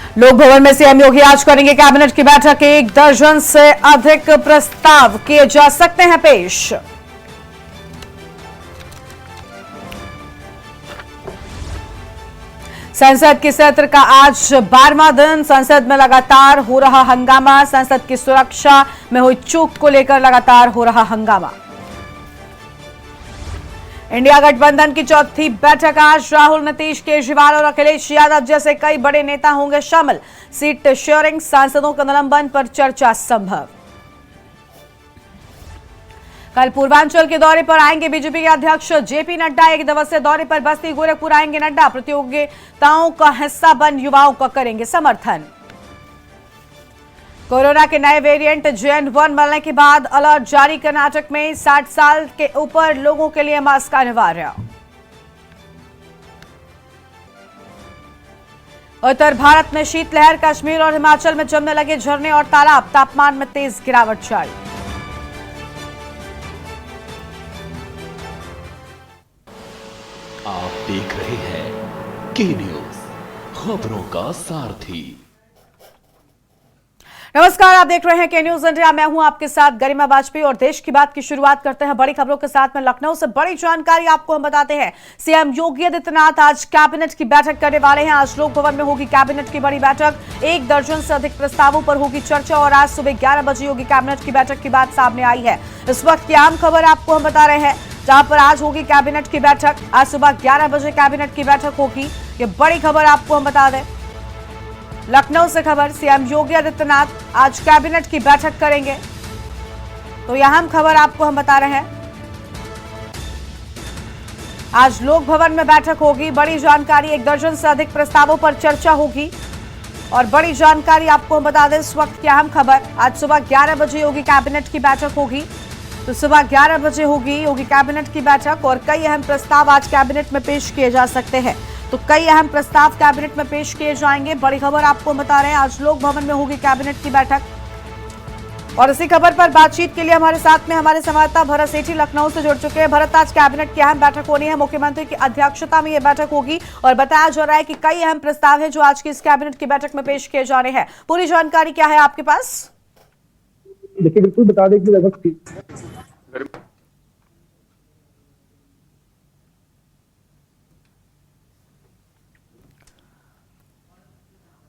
लोक भवन में सीएम योगी आज करेंगे कैबिनेट की बैठक। 1 दर्जन से अधिक प्रस्ताव किए जा सकते हैं पेश। संसद के सत्र का आज 12वां दिन। संसद में लगातार हो रहा हंगामा। संसद की सुरक्षा में हुई चूक को लेकर लगातार हो रहा हंगामा। इंडिया गठबंधन की चौथी बैठक आज। राहुल, नीतीश, केजरीवाल और अखिलेश यादव जैसे कई बड़े नेता होंगे शामिल। सीट शेयरिंग, सांसदों का निलंबन पर चर्चा संभव। कल पूर्वांचल के दौरे पर आएंगे बीजेपी के अध्यक्ष जेपी नड्डा। 1 दिवसीय दौरे पर बस्ती गोरखपुर आएंगे नड्डा। प्रतियोगिताओं का हिस्सा बन युवाओं का करेंगे समर्थन। कोरोना के नए वेरिएंट JN1 मिलने के बाद अलर्ट जारी। कर्नाटक में 60 साल के ऊपर लोगों के लिए मास्क अनिवार्य। उत्तर भारत में शीतलहर। कश्मीर और हिमाचल में जमने लगे झरने और तालाब। तापमान में तेज गिरावट जारी। आप देख रहे हैं के न्यूज, खबरों का सारथी। नमस्कार, आप देख रहे हैं के न्यूज इंडिया। मैं हूं आपके साथ गरिमा वाजपेयी और देश की बात की शुरुआत करते हैं बड़ी खबरों के साथ में। लखनऊ से बड़ी जानकारी आपको हम बताते हैं। सीएम योगी आदित्यनाथ आज कैबिनेट की बैठक करने वाले हैं। आज लोक भवन में होगी कैबिनेट की बड़ी बैठक। 1 दर्जन से अधिक प्रस्तावों पर होगी चर्चा और आज सुबह 11 बजे होगी कैबिनेट की बैठक की बात सामने आई है। इस वक्त की अहम खबर आपको हम बता रहे हैं, जहां पर आज होगी कैबिनेट की बैठक। आज सुबह 11 बजे कैबिनेट की बैठक होगी। ये बड़ी खबर आपको हम बता दें। लखनऊ से खबर, सीएम योगी आदित्यनाथ आज कैबिनेट की बैठक करेंगे, तो यह अहम खबर आपको हम बता रहे हैं। आज लोक भवन में बैठक होगी। बड़ी जानकारी, 1 दर्जन से अधिक प्रस्तावों पर चर्चा होगी और बड़ी जानकारी आपको हम बता दें। इस वक्त की अहम खबर, आज सुबह 11 बजे होगी कैबिनेट की बैठक होगी। तो सुबह 11 बजे होगी कैबिनेट की बैठक और कई अहम प्रस्ताव आज कैबिनेट में पेश किए जा सकते हैं। तो कई अहम प्रस्ताव कैबिनेट में पेश किए जाएंगे। बड़ी खबर आपको बता रहे हैं, आज लोक भवन में होगी कैबिनेट की बैठक। और इसी खबर पर बातचीत के लिए हमारे साथ में हमारे संवाददाता भरत सेठी लखनऊ से जुड़ चुके हैं। भरत, आज कैबिनेट की अहम बैठक होनी है। मुख्यमंत्री की अध्यक्षता में यह बैठक होगी और बताया जा रहा है कि कई अहम प्रस्ताव है जो आज की इस कैबिनेट की बैठक में पेश किए जा रहे हैं। पूरी जानकारी क्या है आपके पास? देखिए, बिल्कुल बता दें कि लगभग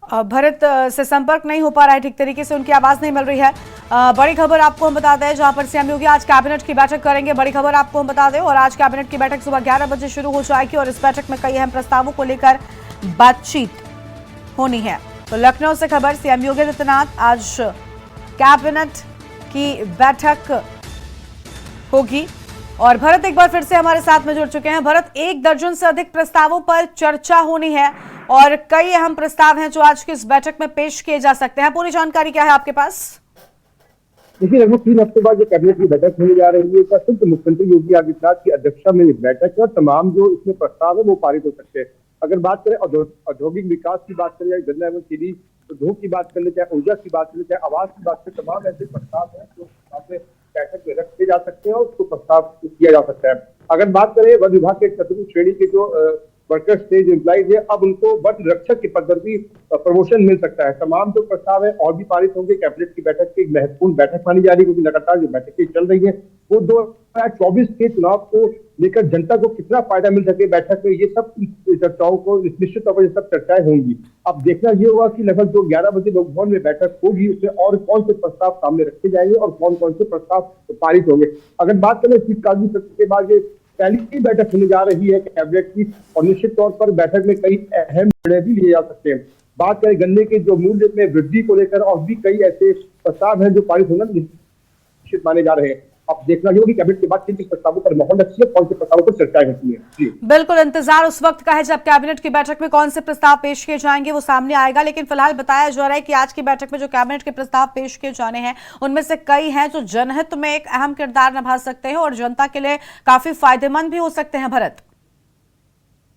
भरत से संपर्क नहीं हो पा रहा है ठीक तरीके से, उनकी आवाज नहीं मिल रही है। बड़ी खबर आपको हम बता दें, जहां पर सीएम योगी आज कैबिनेट की बैठक करेंगे। बड़ी खबर आपको हम बता दें और आज कैबिनेट की बैठक सुबह 11 बजे शुरू हो जाएगी और इस बैठक में कई अहम प्रस्तावों को लेकर बातचीत होनी है। तो लखनऊ से खबर, सीएम योगी आदित्यनाथ आज कैबिनेट की बैठक होगी। और भरत एक बार फिर से हमारे साथ में जुड़ चुके हैं। भरत, 1 दर्जन से अधिक प्रस्तावों पर चर्चा होनी है और कई अहम प्रस्ताव हैं जो आज की इस बैठक में पेश किए जा सकते हैं। पूरी जानकारी क्या है आपके पास? देखिए, लगभग 3 हफ्ते बाद जो कैबिनेट की बैठक होने जा रही है, सिर्फ मुख्यमंत्री योगी आदित्यनाथ की अध्यक्षता में बैठक है और तमाम जो इसमें प्रस्ताव है वो पारित हो सकते हैं। अगर बात करें औद्योगिक विकास की बात करें, चाहे गन्ना एवं चीनी उद्योग की बात कर ले, चाहे ऊर्जा की बात करें, चाहे आवास की बात करें, तमाम ऐसे प्रस्ताव हैं जो बैठक में रखे जा सकते हैं और उसको प्रस्ताव किया जा सकता है। अगर बात करें वन विभाग के 4वीं श्रेणी के जो वर्कर्स थे, जो एम्प्लॉइज है, अब उनको वन रक्षक के पद पर भी प्रमोशन मिल सकता है। तमाम जो प्रस्ताव है और भी पारित होंगे। कैबिनेट की बैठक की एक महत्वपूर्ण बैठक मानी जा रही है, क्योंकि लगातार जो बैठकें चल रही है वो 2024 के चुनाव को लेकर जनता को कितना फायदा मिल सके बैठक में, ये सब चर्चाओं को निश्चित तौर पर ये सब चर्चाएं होंगी। अब देखना ये होगा कि लगभग जो 11 बजे लोक भवन में बैठक होगी उसमें और कौन से प्रस्ताव सामने रखे जाएंगे और कौन कौन से प्रस्ताव पारित होंगे। अगर बात करें शीतकालीन सत्र के बाद पहली बैठक होने जा रही है कैबिनेट की और निश्चित तौर पर बैठक में कई अहम निर्णय भी लिए जा सकते हैं। बात करें गन्ने के जो मूल्य में वृद्धि को लेकर और भी कई ऐसे प्रस्ताव हैं जो पारित होना निश्चित माने जा रहे हैं। अब देखना होगा कि कैबिनेट के बाद किन प्रस्तावों पर मोहर लगती है, कौन से प्रस्तावों पर चर्चाएं होती है। बिल्कुल, इंतजार उस वक्त का है जब कैबिनेट की बैठक में कौन से प्रस्ताव पेश किए जाएंगे, वो सामने आएगा। लेकिन फिलहाल बताया जा रहा है कि आज की बैठक में जो कैबिनेट के प्रस्ताव पेश किए जाने हैं उनमें से कई हैं जो जनहित में एक अहम किरदार निभा सकते हैं और जनता के लिए काफी फायदेमंद भी हो सकते हैं। भरत,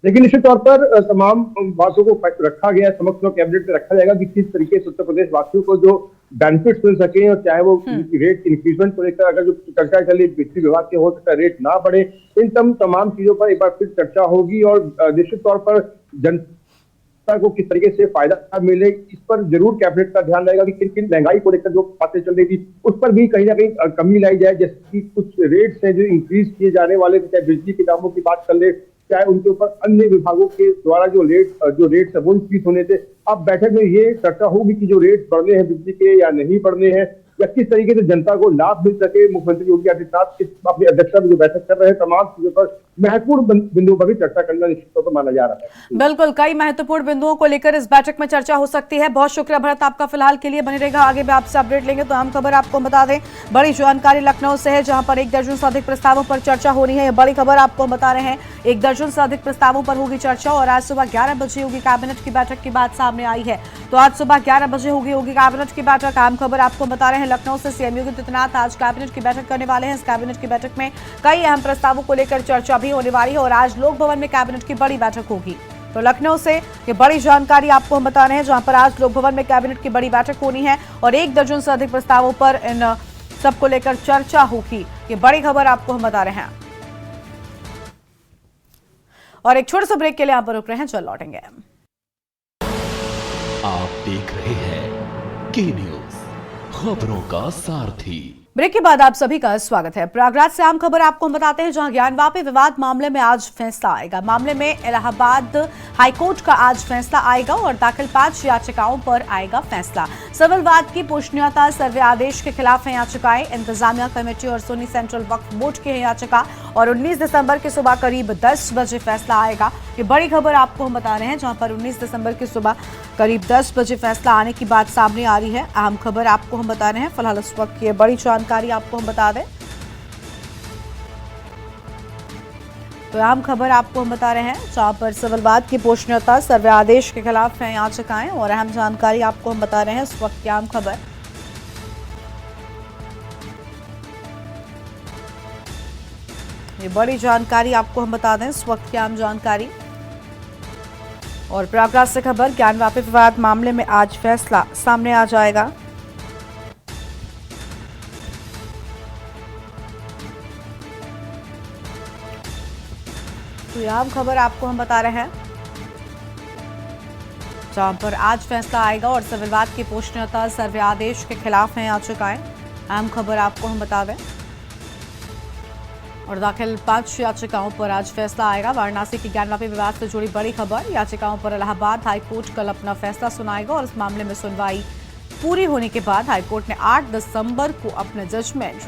लेकिन निश्चित तौर पर तमाम बातों को रखा गया, समक्ष कैबिनेट में रखा जाएगा कि किस तरीके से उत्तर प्रदेश वासियों को जो बेनिफिट्स मिल सके और चाहे वो रेट इंक्रीजमेंट को लेकर अगर जो चर्चा चली बिजली विभाग के हो सकता है रेट ना बढ़े, इन तमाम चीजों पर एक बार फिर चर्चा होगी और निश्चित तौर पर को किस तरीके से फायदा मिले, इस पर जरूर कैबिनेट का ध्यान रहेगा कि किन किन महंगाई को लेकर जो बातें चल रही थी उस पर भी कहीं ना कहीं कमी लाई जाए। जैसे कि कुछ रेट्स हैं जो इंक्रीज किए जाने वाले थे, चाहे बिजली के दामों की बात कर ले, चाहे उनके ऊपर अन्य विभागों के द्वारा जो रेट्स है वो इंक्रीज होने थे। अब बैठक में ये चर्चा होगी कि जो रेट बढ़ने हैं बिजली के या नहीं बढ़ने हैं, या किस तरीके से जनता को लाभ मिल सके। मुख्यमंत्री योगी आदित्यनाथ अपनी अध्यक्षता में जो बैठक कर रहे हैं, तमाम चीजों पर महत्वपूर्ण बिंदुओं पर भी चर्चा करना निश्चित तौर पर माना जा रहा है। बिल्कुल, कई महत्वपूर्ण बिंदुओं को लेकर इस बैठक में चर्चा हो सकती है। बहुत शुक्रिया भरत आपका, फिलहाल के लिए बने रहेगा, आगे भी आपसे अपडेट लेंगे। तो अहम खबर आपको बता दें, बड़ी जानकारी लखनऊ से है, जहां पर 1 दर्जन से अधिक प्रस्तावों पर चर्चा हो रही है। बड़ी खबर आपको बता रहे हैं, 1 दर्जन से अधिक प्रस्तावों पर होगी चर्चा और आज सुबह 11 बजे होगी कैबिनेट की बैठक की बात सामने आई है। तो आज सुबह 11 बजे होगी कैबिनेट की बैठक। अहम खबर आपको बता रहे हैं, लखनऊ से सीएम योगी आदित्यनाथ आज कैबिनेट की बैठक करने वाले हैं। इस कैबिनेट की बैठक में कई अहम प्रस्तावों को लेकर चर्चा भी होने वाली है और आज लोक भवन में कैबिनेट की बड़ी बैठक होगी। तो लखनऊ से ये बड़ी जानकारी आपको हम बता रहे हैं, जहां पर आज लोक भवन में कैबिनेट की बड़ी बैठक होनी है और 1 दर्जन से अधिक प्रस्तावों पर इन सबको लेकर चर्चा होगी। ये बड़ी खबर आपको हम बता रहे हैं और एक छोटे से ब्रेक के लिए यहां पर रुक रहे हैं, चल लौटेंगे। आप देख रहे हैं के न्यूज, खबरों का सारथी। ब्रेक के बाद आप सभी का स्वागत है। प्रयागराज से आम खबर आपको हम बताते हैं, जहां ज्ञानवापी विवाद मामले में आज फैसला आएगा। मामले में इलाहाबाद हाईकोर्ट का आज फैसला आएगा और दाखिल 5 याचिकाओं पर आएगा फैसला। सिविल वाद की पूछनीयता सर्वे आदेश के खिलाफ है याचिकाएं, इंतजामिया कमेटी और सुन्नी सेंट्रल वक्फ बोर्ड की है याचिका और 19 दिसंबर की सुबह करीब 10 बजे फैसला आएगा। ये बड़ी खबर आपको हम बता रहे हैं, जहां पर 19 दिसंबर की सुबह करीब 10 बजे फैसला आने की बात सामने आ रही है। अहम खबर आपको हम बता रहे हैं, फिलहाल इस वक्त ये बड़ी जानकारी आपको हम बता दें। तो अहम खबर आपको हम बता रहे हैं, जहां पर सिविल वाद की पूछनीयता सर्वे आदेश के खिलाफ है याचिकाएं और अहम जानकारी आपको हम बता रहे हैं इस वक्त की अहम खबर। ये बड़ी जानकारी आपको हम बता दें, इस वक्त की अहम जानकारी। और प्रयागराज से खबर, ज्ञानवापी विवाद मामले में आज फैसला सामने आ जाएगा। तो यह खबर आपको हम बता रहे हैं, जहां पर आज फैसला आएगा और सिविल वाद की पूछनीयता सर्वे आदेश के खिलाफ है याचिकाएं। अहम खबर आपको हम बता दें और दाखिल 5 याचिकाओं पर आज फैसला आएगा। वाराणसी की ज्ञानवापी विवाद से जुड़ी बड़ी खबर, याचिकाओं पर इलाहाबाद हाईकोर्ट कल अपना फैसला सुनाएगा और इस मामले में सुनवाई पूरी होने के बाद हाईकोर्ट ने 8 दिसंबर को अपना जजमेंट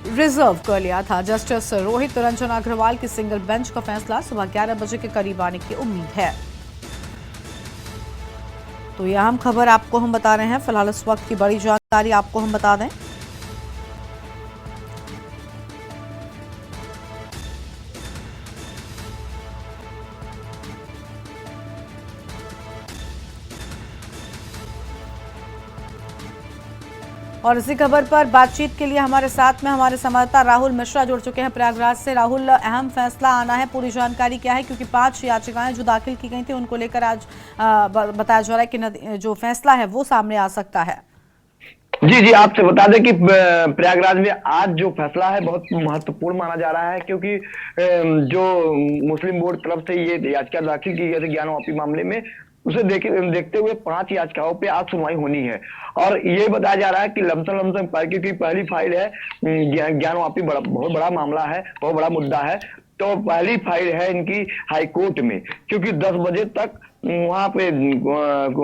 रिजर्व कर लिया था। जस्टिस रोहित रंजन अग्रवाल की सिंगल बेंच का फैसला सुबह 11 बजे के करीब आने की उम्मीद है। तो यह अहम खबर आपको हम बता रहे हैं, फिलहाल इस वक्त की बड़ी जानकारी आपको हम बता दें। और इसी खबर पर बातचीत के लिए हमारे साथ में हमारे संवाददाता राहुल मिश्रा जुड़ चुके हैं प्रयागराज से। राहुल, अहम फैसला आना है, पूरी जानकारी क्या है? क्योंकि 5 याचिकाएं जो दाखिल की गई थी उनको लेकर आज बताया जा रहा है कि जो फैसला है वो सामने आ सकता है। जी, आपसे बता दें कि प्रयागराज में आज जो फैसला है बहुत महत्वपूर्ण माना जा रहा है, क्योंकि जो मुस्लिम बोर्ड तरफ से ये याचिका दाखिल की गई थी ज्ञानवापी मामले में, उसे देखते हुए 5 याचिकाओं पे आज सुनवाई होनी है। और ये बताया जा रहा है कि लमसम क्योंकि पहली फाइल है, ज्ञानवापी बहुत बड़ा मामला है, बहुत बड़ा मुद्दा है, तो पहली फाइल है इनकी हाईकोर्ट में, क्योंकि 10 बजे तक वहां पे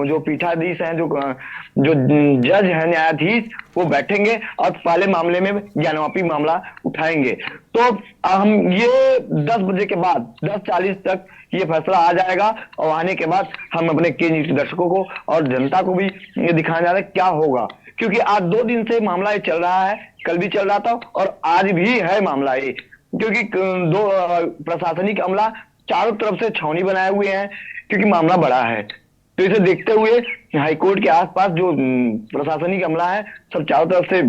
जो पीठाधीश हैं, जो जज है न्यायाधीश, वो बैठेंगे और पहले मामले में ज्ञानवापी मामला उठाएंगे। तो हम ये 10 बजे के बाद 10:40 तक ये फैसला आ जाएगा और आने के बाद हम अपने के न्यूज़ दर्शकों को और जनता को भी ये दिखाने जा रहे हैं क्या होगा, क्योंकि आज 2 दिन से मामला ये चल रहा है, कल भी चल रहा था और आज भी है मामला ये, क्योंकि 2 प्रशासनिक अमला चारों तरफ से छावनी बनाए हुए हैं, क्योंकि मामला बड़ा है। तो इसे देखते हुए हाईकोर्ट के आसपास जो प्रशासनिक अमला है सब चारों तरफ से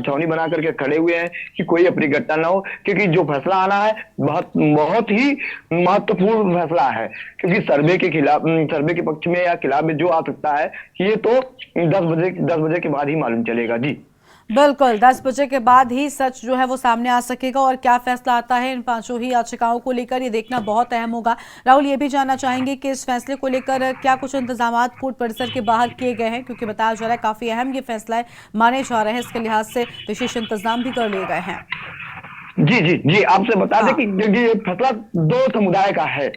छावनी बना करके खड़े हुए हैं कि कोई अप्रिय घटना ना हो, क्योंकि जो फैसला आना है बहुत ही महत्वपूर्ण फैसला है, क्योंकि सर्वे के पक्ष में या खिलाफ में जो आ सकता है ये तो 10 बजे के बाद ही मालूम चलेगा। जी बिल्कुल 10 बजे के बाद ही सच जो है वो सामने आ सकेगा और क्या फैसला आता है इन पांचों ही याचिकाओं को लेकर ये देखना बहुत अहम होगा। राहुल, ये भी जानना चाहेंगे कि इस फैसले को लेकर क्या कुछ इंतजाम कोर्ट परिसर के बाहर किए गए हैं, क्योंकि बताया जा रहा है काफी अहम ये फैसला है, माने जा रहे हैं, इसके लिहाज से विशेष इंतजाम भी कर लिए गए हैं। जी जी जी, आपसे बता दें कि ये फैसला दो समुदाय का है,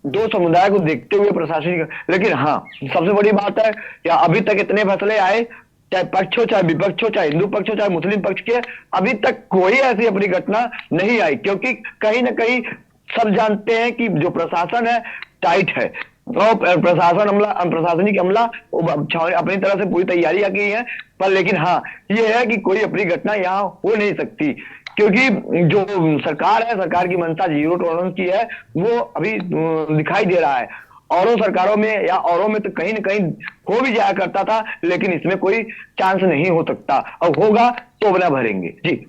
दो समुदाय को देखते हुए प्रशासनिक, लेकिन हाँ सबसे बड़ी बात है कि अभी तक इतने फैसले आए, चाहे पक्ष हो, चाहे विपक्ष हो, चाहे हिंदू पक्ष हो, चाहे मुस्लिम पक्ष के, अभी तक कोई ऐसी अपनी घटना नहीं आई, क्योंकि कहीं ना कहीं सब जानते हैं कि जो प्रशासन है टाइट है, तो प्रशासनिक अमला अपनी तरह से पूरी तैयारियां की है, पर लेकिन हाँ ये है कि कोई अपनी घटना यहाँ हो नहीं सकती, क्योंकि जो सरकार है, सरकार की मंशा जीरो टॉलरेंस की है, वो अभी दिखाई दे रहा है। औरों सरकारों में या औरों में तो कहीं ना कहीं हो भी जाया करता था, लेकिन इसमें कोई चांस नहीं हो सकता, अब होगा तो बना भरेंगे। जी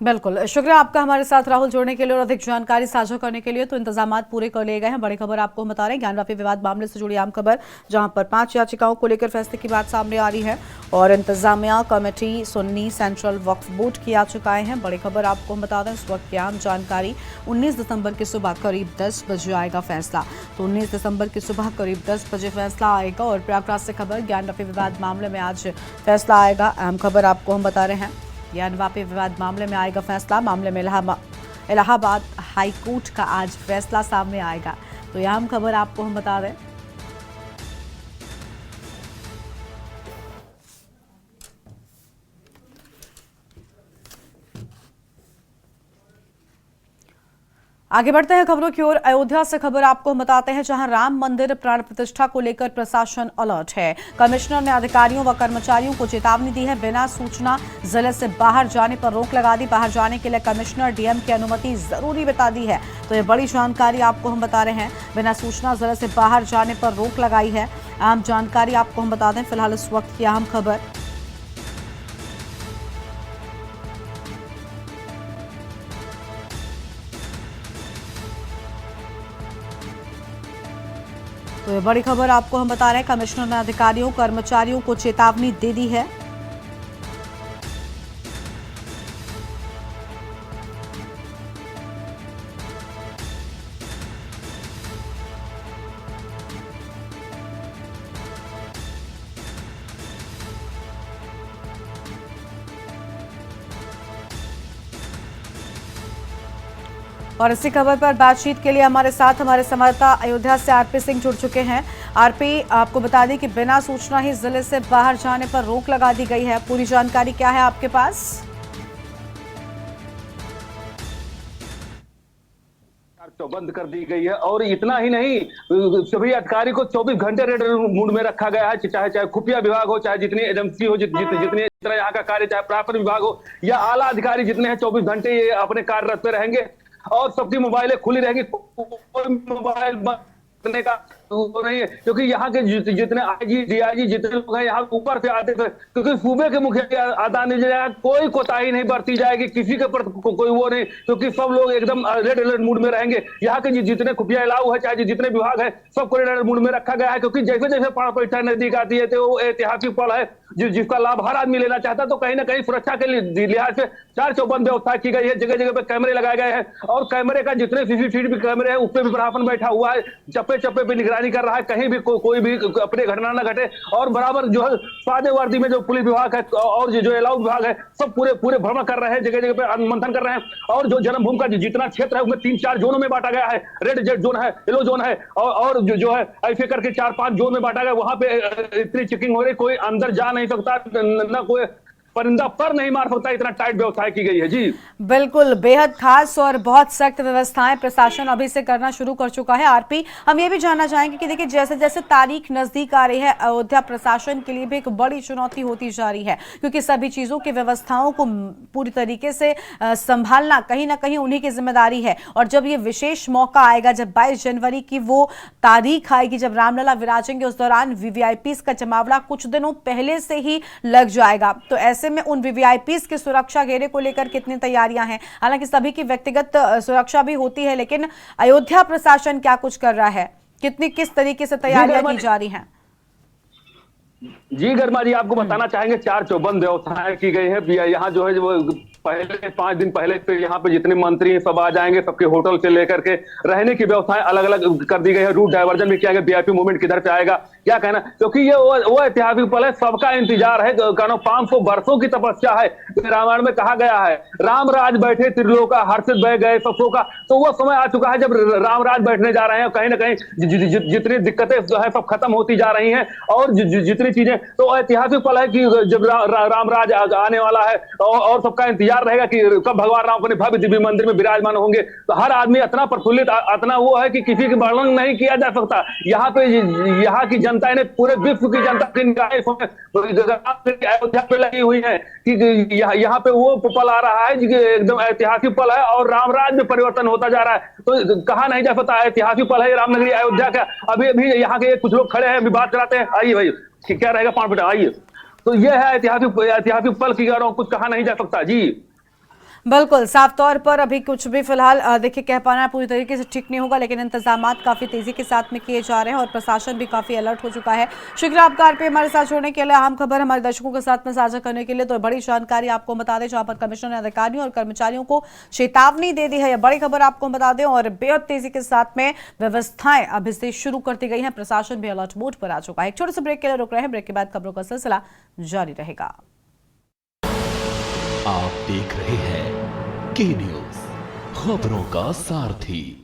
बिल्कुल, शुक्रिया आपका हमारे साथ राहुल जोड़ने के लिए और अधिक जानकारी साझा करने के लिए। तो इंतजाम पूरे कर लिए गए हैं। बड़ी खबर आपको हम बता रहे हैं, ज्ञानवापी विवाद मामले से जुड़ी आम खबर, जहां पर 5 याचिकाओं को लेकर फैसले की बात सामने आ रही है और इंतजामिया कमेटी सुन्नी सेंट्रल वक्फ बोर्ड की याचिकाएं हैं। बड़ी खबर आपको हम बता दें, इस वक्त की आम जानकारी 19 दिसंबर की सुबह करीब 10 बजे आएगा फैसला। तो 19 दिसंबर की सुबह करीब 10 बजे फैसला आएगा और प्रयागराज से खबर, ज्ञानवापी विवाद मामले में आज फैसला आएगा। अहम खबर आपको हम बता रहे हैं, ज्ञानवापी विवाद मामले में आएगा फैसला। मामले में इलाहाबाद हाई कोर्ट का आज फैसला सामने आएगा। तो यह अहम खबर आपको हम बता दें। आगे बढ़ते हैं खबरों की ओर। अयोध्या से खबर आपको हम बताते हैं, जहां राम मंदिर प्राण प्रतिष्ठा को लेकर प्रशासन अलर्ट है। कमिश्नर ने अधिकारियों व कर्मचारियों को चेतावनी दी है, बिना सूचना जिले से बाहर जाने पर रोक लगा दी। बाहर जाने के लिए कमिश्नर डीएम की अनुमति जरूरी बता दी है। तो ये बड़ी जानकारी आपको हम बता रहे हैं, बिना सूचना जिले से बाहर जाने पर रोक लगाई है। अहम जानकारी आपको हम बता दें, फिलहाल इस वक्त की अहम खबर। तो ये बड़ी खबर आपको हम बता रहे हैं, कमिश्नर ने अधिकारियों कर्मचारियों को चेतावनी दे दी है। और इसी खबर पर बातचीत के लिए हमारे साथ हमारे संवाददाता अयोध्या से आरपी सिंह जुड़ चुके हैं। आरपी, आपको बता दें कि बिना सूचना ही जिले से बाहर जाने पर रोक लगा दी गई है। पूरी जानकारी क्या है आपके पास? तो बंद कर दी गई है और इतना ही नहीं, सभी अधिकारी को 24 घंटे रेड मोड में रखा गया है। चाहे खुफिया विभाग हो, चाहे जितनी एजेंसी हो, जितने यहाँ का कार्य, चाहे प्रापण विभाग हो या आला अधिकारी जितने हैं, 24 घंटे ये अपने कार्यरत पे रहेंगे और सबकी मोबाइलें खुली रहेंगी। कोई मोबाइल बंद करने का वो नहीं है, क्योंकि यहाँ के जितने आईजी डीआईजी जितने लोग हैं यहाँ ऊपर से आते थे, क्योंकि सूबे के मुखिया आदा नहीं जाएगा, कोई कोताही नहीं बरती जाएगी, किसी के पर कोई वो नहीं, क्योंकि सब लोग एकदम रेड अलर्ट मूड में रहेंगे। यहाँ के जितने खुफिया अलाउ है, चाहे जितने विभाग है, सबको रेड अलर्ट मूड में रखा गया है, क्योंकि जैसे जैसे पहाड़ पैठा नजदीक आती है तो वो ऐतिहासिक पल है जिसका लाभ हर आदमी लेना चाहता है। तो कहीं ना कहीं सुरक्षा के लिहाज से चार चौबंद व्यवस्था की गई है, जगह जगह पे कैमरे लगाए गए हैं और कैमरे का जितने सीसीटीवी कैमरे हैं उस पर भी प्रशासन बैठा हुआ है, चप्पे चप्पे पे निगरानी कर रहा है, कहीं भी कोई भी अपने घटना न घटे। और बराबर जो है सादे वर्दी में जो पुलिस विभाग है और जो अलाउ विभाग है, सब पूरे भ्रमण कर रहे हैं, जगह जगह पे मंथन कर रहे हैं। और जो जन्मभूमि का जितना क्षेत्र है उसमें 3-4 जोनों में बांटा गया है, रेड जोन है, येलो जोन है और जो है ऐसे करके 4-5 जोन में बांटा गया। वहां पे इतनी चेकिंग हो रही, कोई अंदर जा नहीं सकता, न कोई परिंदा पर नहीं मार सकता, इतना टाइट व्यवस्था की गई है। जी बिल्कुल, बेहद खास और बहुत सख्त व्यवस्थाएं प्रशासन अभी से करना शुरू कर चुका है। आरपी, हम ये भी जानना चाहेंगे कि देखिए जैसे जैसे तारीख नजदीक आ रही है, अयोध्या प्रशासन के लिए भी एक बड़ी चुनौती होती जा रही है, क्योंकि सभी चीजों की व्यवस्थाओं को पूरी तरीके से संभालना कहीं ना कहीं उन्हीं की जिम्मेदारी है। और जब ये विशेष मौका आएगा, जब 22 जनवरी की वो तारीख आएगी जब रामलला विराजेंगे, उस दौरान वीवीआईपी का जमावड़ा कुछ दिनों पहले से ही लग जाएगा। तो ऐसे में उन वीवीआईपीज की सुरक्षा घेरे को लेकर कितनी तैयारियां हैं? हालांकि सभी की व्यक्तिगत सुरक्षा भी होती है, लेकिन अयोध्या प्रशासन क्या कुछ कर रहा है? किस तरीके से तैयारियां की जा रही हैं? जी गर्मा जी, आपको बताना चाहेंगे 4 चौबंद व्यवस्थाएं की गई है। यहाँ जो है वो पहले 5 दिन पहले फिर यहाँ पे जितने मंत्री हैं सब आ जाएंगे, सबके होटल से लेकर के रहने की व्यवस्थाएं अलग अलग कर दी गई है। रूट डायवर्जन भी किया गया, वीआईपी मूवमेंट किधर से आएगा, क्या कहना, क्योंकि ये वो ऐतिहासिक पल है, सबका इंतजार है। 500 वर्षों की तपस्या है। रामायण में कहा गया है, राम राज बैठे त्रिलोका, हर्षित बह गए सब शोका। तो वो समय आ चुका है जब राम राज बैठने जा रहे हैं। कहीं ना कहीं जितनी दिक्कतें जो है सब खत्म होती जा रही हैं, और जितनी चीजें, तो ऐतिहासिक पल है कि जब राम राज आने वाला है, और सबका इंतजार रहेगा कि कब भगवान राम अपने भव्य दिव्य मंदिर में विराजमान होंगे। तो हर आदमी इतना प्रफुल्लित, इतना वो है कि किसी के वर्णन नहीं किया जा सकता। यहाँ पे यहाँ की जनता ने, पूरे विश्व की जनता की निगाहें अयोध्या पे लगी हुई है कि यहाँ पे वो पल आ रहा है जो एकदम ऐतिहासिक पल है, और रामराज में परिवर्तन होता जा रहा है। तो कहा नहीं जा सकता, ऐतिहासिक पल है रामनगरी अयोध्या का। अभी यहाँ के कुछ लोग खड़े हैं, अभी बात कराते हैं। आइए भाई, क्या रहेगा 5 मिनट, आइए। तो ये है ऐतिहासिक पल की, कुछ कहा नहीं जा सकता जी। बिल्कुल, साफ तौर पर अभी कुछ भी फिलहाल देखिए कह पाना पूरी तरीके से ठीक नहीं होगा, लेकिन इंतजामात काफी तेजी के साथ में किए जा रहे हैं और प्रशासन भी काफी अलर्ट हो चुका है। शुक्रिया आपका आरपी हमारे साथ जुड़ने के लिए, अहम खबर हमारे दर्शकों के साथ में साझा करने के लिए। तो बड़ी जानकारी आपको बता दें, जहां पर कमिश्नर ने अधिकारियों और कर्मचारियों को चेतावनी दे दी है, यह बड़ी खबर आपको बता दें। और बेहद तेजी के साथ में व्यवस्थाएं अभी से शुरू कर दी गई है, प्रशासन भी अलर्ट मोड पर आ चुका है। एक छोटे से ब्रेक के लिए रुक रहे हैं, ब्रेक के बाद खबरों का सिलसिला जारी रहेगा। आप देख रहे हैं के न्यूज, खबरों का सारथी।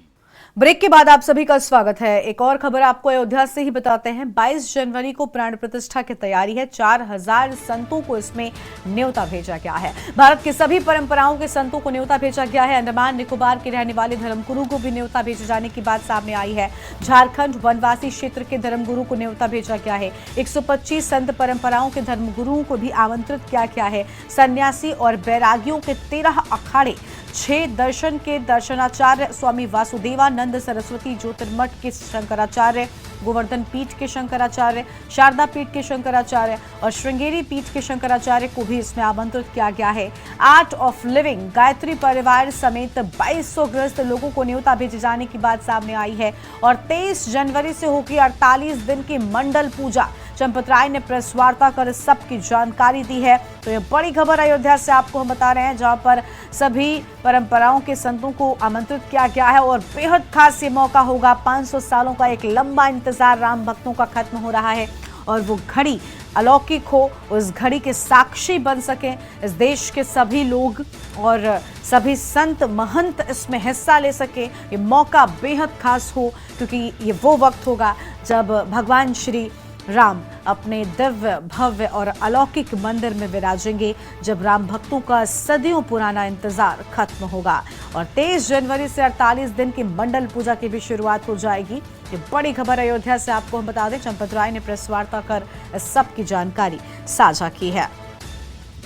ब्रेक के बाद आप सभी का स्वागत है। एक और खबर आपको अयोध्या से ही बताते हैं। 22 जनवरी को प्राण प्रतिष्ठा की तैयारी है। 4000 संतों को इसमें न्योता भेजा गया है। भारत के सभी परंपराओं के संतों को न्योता भेजा गया है। अंडमान निकोबार के रहने वाले धर्मगुरु को भी न्योता भेजे जाने की बात सामने आई है। झारखंड वनवासी क्षेत्र के धर्मगुरु को न्योता भेजा गया है। 125 संत परंपराओं के धर्मगुरुओं को भी आमंत्रित किया गया है। सन्यासी और बैरागियों के 13 अखाड़े, 6 दर्शन के दर्शनाचार्य, स्वामी वासुदेवानंद सरस्वती ज्योतिर्मठ के शंकराचार्य, गोवर्धन पीठ के शंकराचार्य, शारदा पीठ के शंकराचार्य और श्रृंगेरी पीठ के शंकराचार्य को भी इसमें आमंत्रित किया गया है। आर्ट ऑफ लिविंग गायत्री परिवार समेत 2200 ग्रस्त लोगों को न्योता भेजे जाने की बात सामने आई है। और 23 जनवरी से होगी 48 दिन की मंडल पूजा। चंपत राय ने प्रेस वार्ता कर सबकी जानकारी दी है। तो ये बड़ी खबर अयोध्या से आपको हम बता रहे हैं, जहां पर सभी परंपराओं के संतों को आमंत्रित किया गया है और बेहद खास ये मौका होगा। 500 सालों का एक लंबा इंतजार राम भक्तों का खत्म हो रहा है और वो घड़ी अलौकिक हो, उस घड़ी के साक्षी बन सकें इस देश के सभी लोग और सभी संत महंत इसमें हिस्सा ले सके। ये मौका बेहद खास हो, क्योंकि ये वो वक्त होगा जब भगवान श्री राम अपने दिव्य भव्य और अलौकिक मंदिर में विराजेंगे, जब राम भक्तों का सदियों पुराना इंतजार खत्म होगा। और 23 जनवरी से 48 दिन की मंडल पूजा की भी शुरुआत हो जाएगी। ये बड़ी खबर अयोध्या से आपको हम बता दें, चंपत राय ने प्रेस वार्ता कर सबकी जानकारी साझा की है।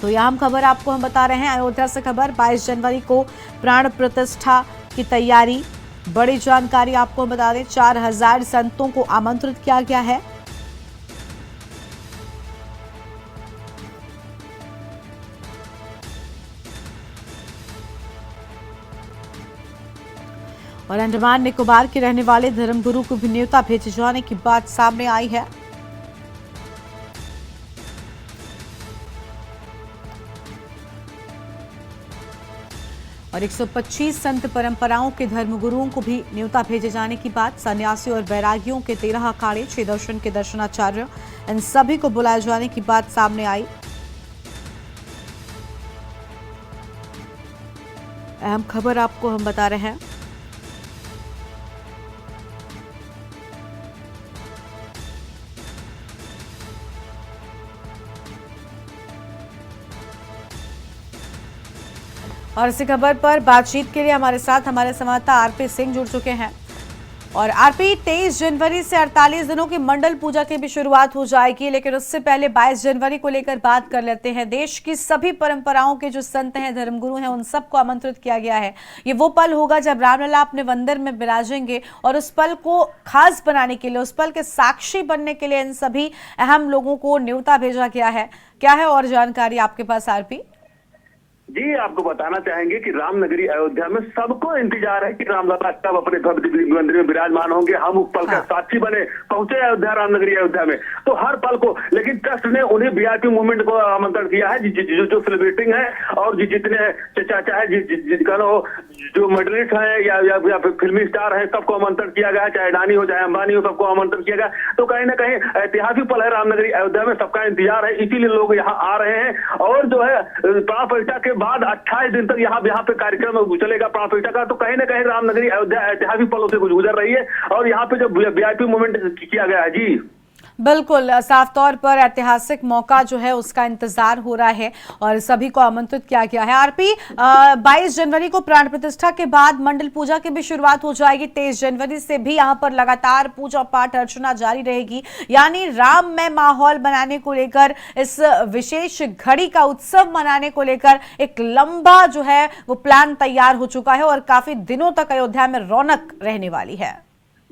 तो यह अहम खबर आपको हम बता रहे हैं अयोध्या से खबर। 22 जनवरी को प्राण प्रतिष्ठा की तैयारी, बड़ी जानकारी आपको बता दें। 4000 संतों को आमंत्रित किया गया है। और अंडमान निकोबार के रहने वाले धर्मगुरु को भी न्योता भेजे जाने की बात सामने आई है। और 125 संत परंपराओं के धर्मगुरुओं को भी न्योता भेजे जाने की बात। सन्यासी और बैरागियों के 13 अखाड़े, 6 दर्शन के दर्शनाचार्य, इन सभी को बुलाए जाने की बात सामने आई। अहम खबर आपको हम बता रहे हैं। और इसी खबर पर बातचीत के लिए हमारे साथ हमारे संवाददाता आरपी सिंह जुड़ चुके हैं। और आरपी, 23 जनवरी से 48 दिनों की मंडल पूजा की भी शुरुआत हो जाएगी, लेकिन उससे पहले 22 जनवरी को लेकर बात कर लेते हैं। देश की सभी परंपराओं के जो संत हैं, धर्मगुरु हैं, उन सबको आमंत्रित किया गया है। ये वो पल होगा जब रामलला अपने मंदिर में विराजेंगे और उस पल को खास बनाने के लिए, उस पल के साक्षी बनने के लिए इन सभी अहम लोगों को न्योता भेजा गया है। क्या है और जानकारी आपके पास आरपी? जी, आपको बताना चाहेंगे कि रामनगरी अयोध्या में सबको इंतजार है कि रामलला कब अपने भव्य दिव्य मंदिर में विराजमान होंगे। हम उस पल का साक्षी बने, पहुंचे अयोध्या, रामनगरी अयोध्या में, तो हर पल को, लेकिन ट्रस्ट ने उन्हें वीआईपी मूवमेंट को आमंत्रण किया है, जो सेलिब्रेटिंग है और जितने चाहे जो मॉडरेट है या फिल्मी स्टार है, सबको आमंत्रण किया गया है, चाहे अडानी हो चाहे अंबानी हो, सबको आमंत्रण किया गया। तो कहीं ना कहीं ऐतिहासिक पल है रामनगरी अयोध्या में, सबका इंतजार है, इसीलिए लोग यहाँ आ रहे हैं। और जो है प्राण प्रतिष्ठा के बाद 28 दिन तक यहाँ पे कार्यक्रम चलेगा प्राण प्रतिष्ठा का। तो कहीं ना कहीं रामनगरी अयोध्या ऐतिहासिक पलों से गुजर रही है और यहाँ पे जो वीआईपी मूवमेंट किया गया है। जी बिल्कुल, साफ तौर पर ऐतिहासिक मौका जो है उसका इंतजार हो रहा है और सभी को आमंत्रित किया गया है। आरपी, 22 जनवरी को प्राण प्रतिष्ठा के बाद मंडल पूजा की भी शुरुआत हो जाएगी। 23 जनवरी से भी यहां पर लगातार पूजा पाठ अर्चना जारी रहेगी, यानी राममय माहौल बनाने को लेकर, इस विशेष घड़ी का उत्सव मनाने को लेकर एक लंबा जो है वो प्लान तैयार हो चुका है और काफी दिनों तक अयोध्या में रौनक रहने वाली है।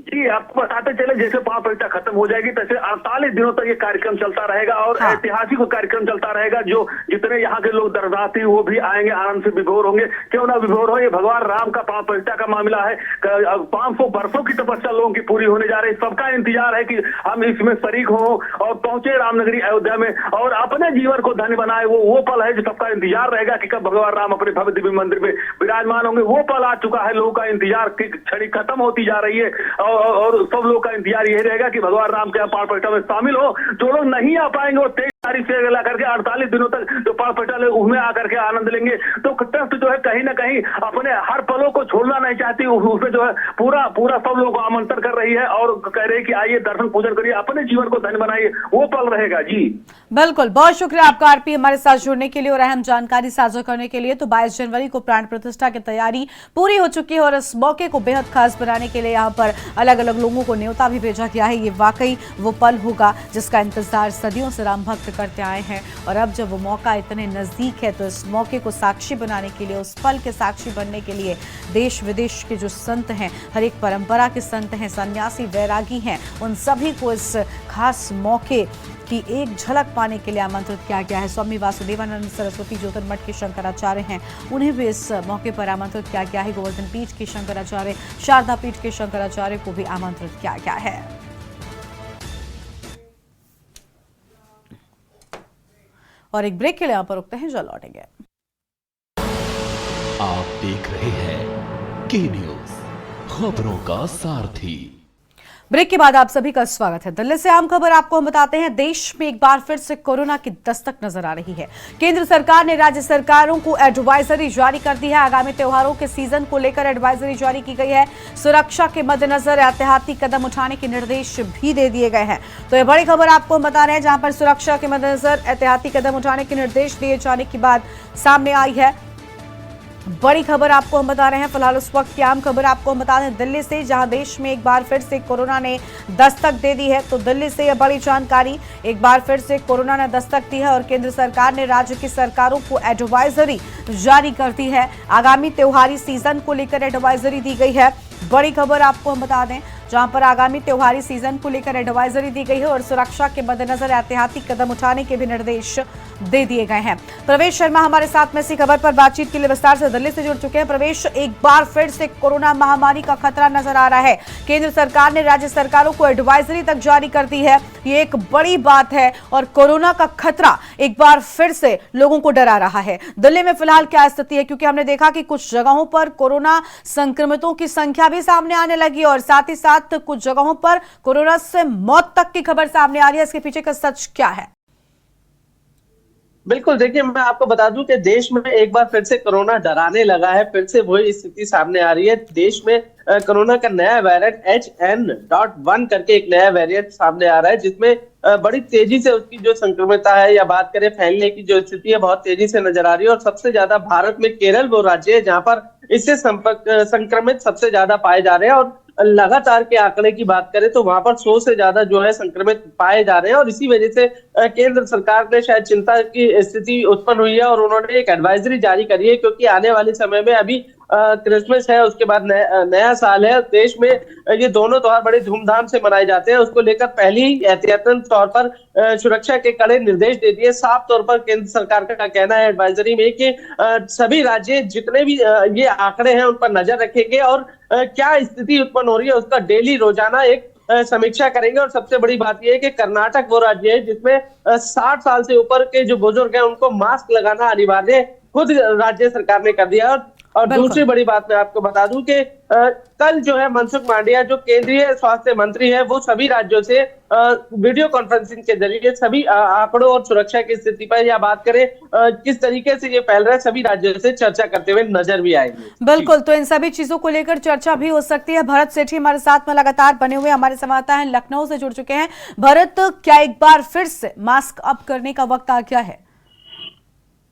जी, आपको बताते चले, जैसे प्राण प्रतिष्ठा खत्म हो जाएगी तैसे 48 दिनों तक ये कार्यक्रम चलता रहेगा और ऐतिहासिक कार्यक्रम चलता रहेगा। जो जितने यहाँ के लोग दर्शनार्थी वो भी आएंगे, आनंद से विभोर होंगे। क्यों ना विभोर हो, ये भगवान राम का प्राण प्रतिष्ठा का मामला है। 500 वर्षों की तपस्या लोगों की पूरी होने जा रही है। सबका इंतजार है कि हम इसमें शरीक हो और पहुंचे रामनगरी अयोध्या में और अपने जीवन को धन्य बनाए। वो पल है जो सबका इंतजार रहेगा कि कब भगवान राम अपने भव्य दिव्य मंदिर में विराजमान होंगे। वो पल आ चुका है, लोगों का इंतजार की छड़ी खत्म होती जा रही है और सब लोग का इंतजार यही रहेगा कि भगवान राम के प्राण प्रतिष्ठा में शामिल हो। जो लोग नहीं आ पाएंगे वो 23 तारीख से ला करके 48 दिनों तक जो प्राण प्रतिष्ठा उसमें आकर के आनंद लेंगे। तो ट्रस्ट जो है कहीं ना कहीं अपने हर पलों को छोड़ना नहीं चाहती, उसमें जो है पूरा सब लोगों को आमंत्रण कर रही है और कह रही है कि आइए दर्शन पूजन करिए, अपने जीवन को धन्य बनाइए। वो पल रहेगा। जी बिल्कुल, बहुत शुक्रिया आपका आरपी हमारे साथ जुड़ने के लिए और अहम जानकारी साझा करने के लिए। तो 22 जनवरी को प्राण प्रतिष्ठा की तैयारी पूरी हो चुकी है और इस मौके को बेहद खास बनाने के लिए यहाँ पर अलग अलग लोगों को न्योता भी भेजा गया है। ये वाकई वो पल होगा जिसका इंतजार सदियों से राम भक्त करते आए हैं और अब जब वो मौका इतने नजदीक है तो इस मौके को साक्षी बनाने के लिए, उस पल के साक्षी बनने के लिए देश विदेश के जो संत हैं, हर एक परंपरा के संत हैं, सन्यासी, वैरागी हैं, उन सभी को इस खास मौके की एक झलक पाने के लिए आमंत्रित किया गया है। स्वामी वासुदेवानंद सरस्वती ज्योतिर्मठ के शंकराचार्य हैं, उन्हें भी इस मौके पर आमंत्रित किया गया है। गोवर्धन पीठ के शंकराचार्य, शारदा पीठ के शंकराचार्य को भी आमंत्रित किया गया है। और एक ब्रेक के लिए यहाँ पर रुकते हैं, जो लौटेंगे। आप देख रहे हैं के न्यूज, खबरों का सारथी। ब्रेक के बाद आप सभी का स्वागत है। दिल्ली से आम खबर आपको हम बताते हैं, देश में एक बार फिर से कोरोना की दस्तक नजर आ रही है। केंद्र सरकार ने राज्य सरकारों को एडवाइजरी जारी कर दी है। आगामी त्योहारों के सीजन को लेकर एडवाइजरी जारी की गई है। सुरक्षा के मद्देनजर एहतियाती कदम उठाने के निर्देश भी दे दिए गए हैं। तो ये बड़ी खबर आपको हम बता रहे हैं, जहां पर सुरक्षा के मद्देनजर एहतियाती कदम उठाने के निर्देश दिए जाने की बात सामने आई है। बड़ी खबर आपको हम बता रहे हैं। फिलहाल उस वक्त की आम खबर आपको हम बता दें दिल्ली से, जहां देश में एक बार फिर से कोरोना ने दस्तक दे दी है। तो दिल्ली से यह बड़ी जानकारी, एक बार फिर से कोरोना ने दस्तक दी है और केंद्र सरकार ने राज्य की सरकारों को एडवाइजरी जारी कर दी है। आगामी त्योहारी सीजन को लेकर एडवाइजरी दी गई है। बड़ी खबर आपको हम बता दें, जहां पर आगामी त्योहारी सीजन को लेकर एडवाइजरी दी गई है और सुरक्षा के मद्देनजर एहतियाती कदम उठाने के भी निर्देश दे दिए गए हैं। प्रवेश शर्मा हमारे साथ में इसी खबर पर बातचीत के लिए विस्तार से दिल्ली से जुड़ चुके हैं। प्रवेश, एक बार फिर से कोरोना महामारी का खतरा नजर आ रहा है। केंद्र सरकार ने राज्य सरकारों को एडवाइजरी तक जारी कर दी है, ये एक बड़ी बात है और कोरोना का खतरा एक बार फिर से लोगों को डरा रहा है। दिल्ली में फिलहाल क्या स्थिति है, क्योंकि हमने देखा कि कुछ जगहों पर कोरोना संक्रमितों की संख्या भी सामने आने लगी और साथ ही साथ कुछ जगहों पर कोरोना से मौत तक की खबर सामने आ रही है। इसके पीछे का सच क्या है? बिल्कुल, देखिए मैं आपको बता दूं कि देश में एक बार फिर से कोरोना डराने लगा है। फिर से वही स्थिति सामने आ रही है। देश में कोरोना का नया वेरिएंट HN.1 करके एक नया वेरिएंट सामने आ रहा है, जिसमें बड़ी तेजी से उसकी जो संक्रमितता है या बात करें फैलने की जो स्थिति है बहुत तेजी से नजर आ रही है। और सबसे ज्यादा भारत में केरल वो राज्य है जहां पर इससे संक्रमित सबसे ज्यादा पाए जा रहे हैं। और लगातार के आंकड़े की बात करें तो वहां पर 100 से ज्यादा जो है संक्रमित पाए जा रहे हैं। और इसी वजह से केंद्र सरकार ने शायद चिंता की स्थिति उत्पन्न हुई है और उन्होंने एक एडवाइजरी जारी करी है, क्योंकि आने वाले समय में अभी क्रिसमस है, उसके बाद नया साल है, देश में ये दोनों त्योहार बड़े धूमधाम से मनाए जाते हैं। उसको लेकर पहली एहतियातन तौर पर सुरक्षा के कड़े निर्देश दे दिए। साफ तौर पर केंद्र सरकार का कहना है एडवाइजरी में कि सभी राज्य जितने भी ये आंकड़े हैं उन पर नजर रखेंगे और क्या स्थिति उत्पन्न हो रही है उसका डेली रोजाना एक समीक्षा करेंगे। और सबसे बड़ी बात यह है कि कर्नाटक वो राज्य है जिसमें 60 साल से ऊपर के जो बुजुर्ग हैं उनको मास्क लगाना अनिवार्य खुद राज्य सरकार ने कर दिया। और दूसरी बड़ी बात मैं आपको बता दूं कि कल जो है मनसुख मांडविया जो केंद्रीय स्वास्थ्य मंत्री है वो सभी राज्यों से वीडियो कॉन्फ्रेंसिंग के जरिए सभी आंकड़ों और सुरक्षा की स्थिति पर या बात करें किस तरीके से ये फैल रहा है सभी राज्यों से चर्चा करते हुए नजर भी आएंगे। बिल्कुल, तो इन सभी चीजों को लेकर चर्चा भी हो सकती है। भरत सेठी हमारे साथ में लगातार बने हुए हमारे संवाददाता हैं, लखनऊ से जुड़ चुके हैं। भरत, क्या एक बार फिर से मास्क अप करने का वक्त आ गया है?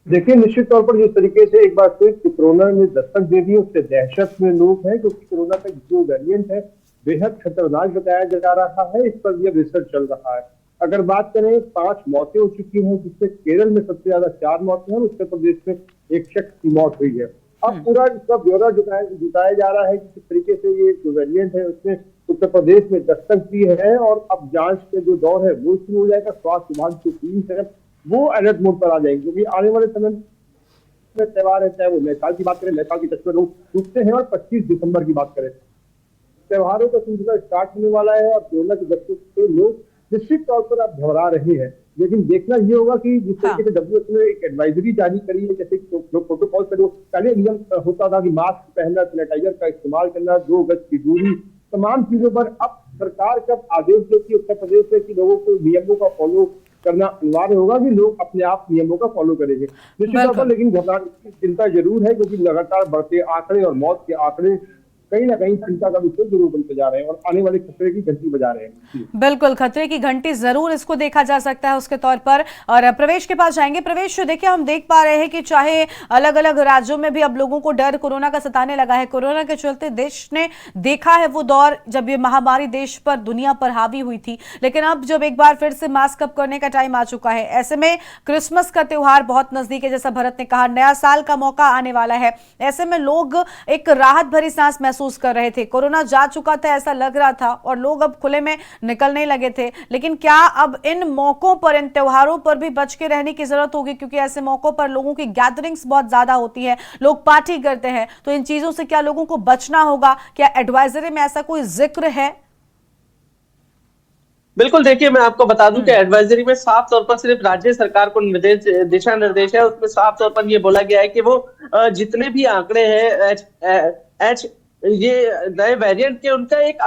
देखिए, निश्चित तौर पर जिस तरीके से एक बार फिर कोरोना ने दस्तक दे दी उससे दहशत में लोग हैं, क्योंकि कोरोना का जो वेरिएंट है बेहद खतरनाक बताया जा रहा है। इस पर यह रिसर्च चल रहा है। अगर बात करें 5 मौतें हो चुकी हैं, जिससे केरल में सबसे ज्यादा 4 मौतें हैं, उत्तर प्रदेश में एक शख्स की मौत हुई है। अब पूरा इसका ब्यौरा जुटाया जा रहा है कि किस तरीके से ये जो वेरिएंट है उसने उत्तर प्रदेश में दस्तक दी है और अब जांच के जो दौर है वो शुरू हो जाएगा। स्वास्थ्य विभाग की टीम है वो अलर्ट मोड पर आ जाएंगे, क्योंकि आने वाले समय में त्योहार है, चाहे वो नए साल की बात करें, नए साल की तस्वीर लोग टूटते हैं, और 25 दिसंबर की बात करें त्योहारों का सिलसिला स्टार्ट होने वाला है और कोरोना के दस्तक से लोग निश्चित तौर पर अब घबरा रहे हैं। लेकिन देखना ये होगा कि जिस तरीके से WHO ने एक एडवाइजरी जारी करी है, जैसे प्रोटोकॉल पर जो पहले नियम होता था कि मास्क पहनना, सैनिटाइजर का इस्तेमाल करना, 2 गज की दूरी, तमाम चीजों पर अब सरकार कब आदेश देती है उत्तर प्रदेश से कि लोगों को नियमों का फॉलो करना अनिवार्य होगा कि लोग अपने आप नियमों का फॉलो करेंगे निश्चित तौर पर। लेकिन घबराने की चिंता जरूर है, क्योंकि लगातार बढ़ते आंकड़े और मौत के आंकड़े कहीं ना कहीं चिंता का विषय जरूर बनते जा रहे हैं और आने वाले खतरे की घंटी बजा रहे हैं। बिल्कुल, खतरे की घंटी जरूर इसको देखा जा सकता है उसके तौर पर। और प्रवेश के पास जाएंगे। प्रवेश, देखिए हम देख पा रहे हैं कि चाहे अलग अलग राज्यों में भी अब लोगों को डर कोरोना का सताने लगा है। कोरोना के चलते देश ने देखा है वो दौर जब ये महामारी देश पर, दुनिया पर हावी हुई थी, लेकिन अब जब एक बार फिर से मास्क अप करने का टाइम आ चुका है, ऐसे में क्रिसमस का त्योहार बहुत नजदीक है, जैसा भरत ने कहा, नया साल का मौका आने वाला है, ऐसे में लोग एक राहत भरी सांस महसूस कर रहे थे। कोरोना जा चुका था ऐसा लग रहा था और लोग अब खुले में निकलने लगे थे, लेकिन क्या अब इन मौकों पर, इन त्योहारों पर भी बच के रहने की जरूरत होगी? क्योंकि ऐसे मौकों पर लोगों की गैदरिंग्स बहुत ज्यादा होती है, लोग पार्टी करते हैं, तो इन चीजों से क्या लोगों को बचना होगा? क्या एडवाइजरी में ऐसा कोई जिक्र है? बिल्कुल, देखिए मैं आपको बता दूं कि एडवाइजरी में साफ तौर पर सिर्फ राज्य सरकार को दिशा निर्देश है। उसमें साफ तौर पर यह बोला गया है कि वो जितने भी आंकड़े हैं ये नए वेरिएंट के, उनका एक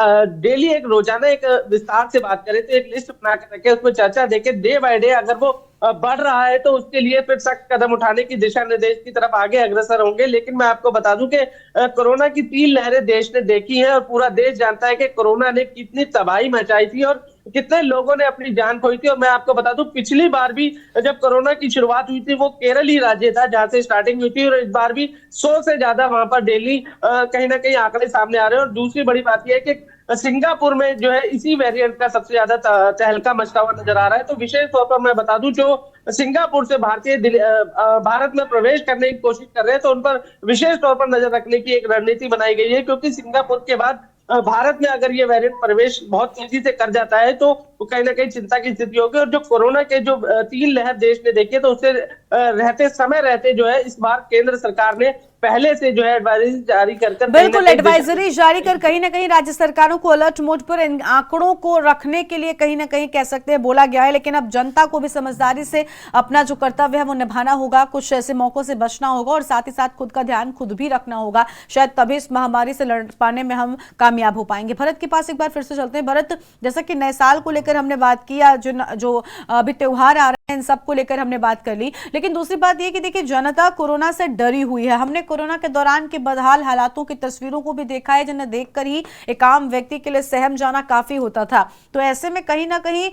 डेली एक रोजाना एक विस्तार से बात करें तो एक लिस्ट बना कर रखे, उसमें चर्चा देके डे बाय डे अगर वो बढ़ रहा है तो उसके लिए फिर सख्त कदम उठाने की दिशा निर्देश की तरफ आगे अग्रसर होंगे। लेकिन मैं आपको बता दूं कि कोरोना की 3 लहरें देश ने देखी है और पूरा देश जानता है कि कोरोना ने कितनी तबाही मचाई थी और कितने लोगों ने अपनी जान खोई थी। और मैं आपको बता दूं पिछली बार भी जब कोरोना की शुरुआत हुई थी वो केरल ही राज्य था जहां से स्टार्टिंग हुई थी, और इस बार भी 100 से ज्यादा वहां पर डेली कहीं ना कहीं आंकड़े सामने आ रहे हैं। और दूसरी बड़ी बात यह है कि सिंगापुर में जो है इसी वेरिएंट का सबसे ज्यादा तहलका मचता हुआ नजर आ रहा है। तो विशेष तौर पर मैं बता दूं जो सिंगापुर से भारत में प्रवेश करने की कोशिश कर रहे हैं तो उन पर विशेष तौर पर नजर रखने की एक रणनीति बनाई गई है, क्योंकि सिंगापुर के बाद भारत में अगर ये वेरिएंट प्रवेश बहुत तेजी से कर जाता है तो कहीं ना कहीं चिंता की स्थिति होगी। और जो कोरोना के जो 3 लहर देश ने देखी तो उससे रहते जो है इस बार केंद्र सरकार ने पहले से जो है एडवाइजरी जारी कर बिल्कुल एडवाइजरी जारी कर कहीं ना कहीं राज्य सरकारों को अलर्ट मोड पर इन आंकड़ों को रखने के लिए कहीं ना कहीं कह सकते हैं बोला गया है। लेकिन अब जनता को भी समझदारी से अपना जो कर्तव्य है वो निभाना होगा, कुछ ऐसे मौकों से बचना होगा और साथ ही साथ खुद का ध्यान खुद भी रखना होगा। शायद तभी इस महामारी से लड़ पाने में हम कामयाब हो पाएंगे। भरत के पास एक बार फिर से चलते हैं। भरत, जैसा कि नए साल को लेकर हमने बात किया, जो अभी त्योहार आ रहे हैं इन सब को लेकर हमने बात कर ली, लेकिन दूसरी बात यह कि देखिए जनता कोरोना से डरी हुई है। हमने कोरोना के दौरान के बदहाल हालातों की तस्वीरों को भी देखा है, जिन्हें देखकर ही एक आम व्यक्ति के लिए सहम जाना काफी होता था। तो ऐसे में कहीं ना कहीं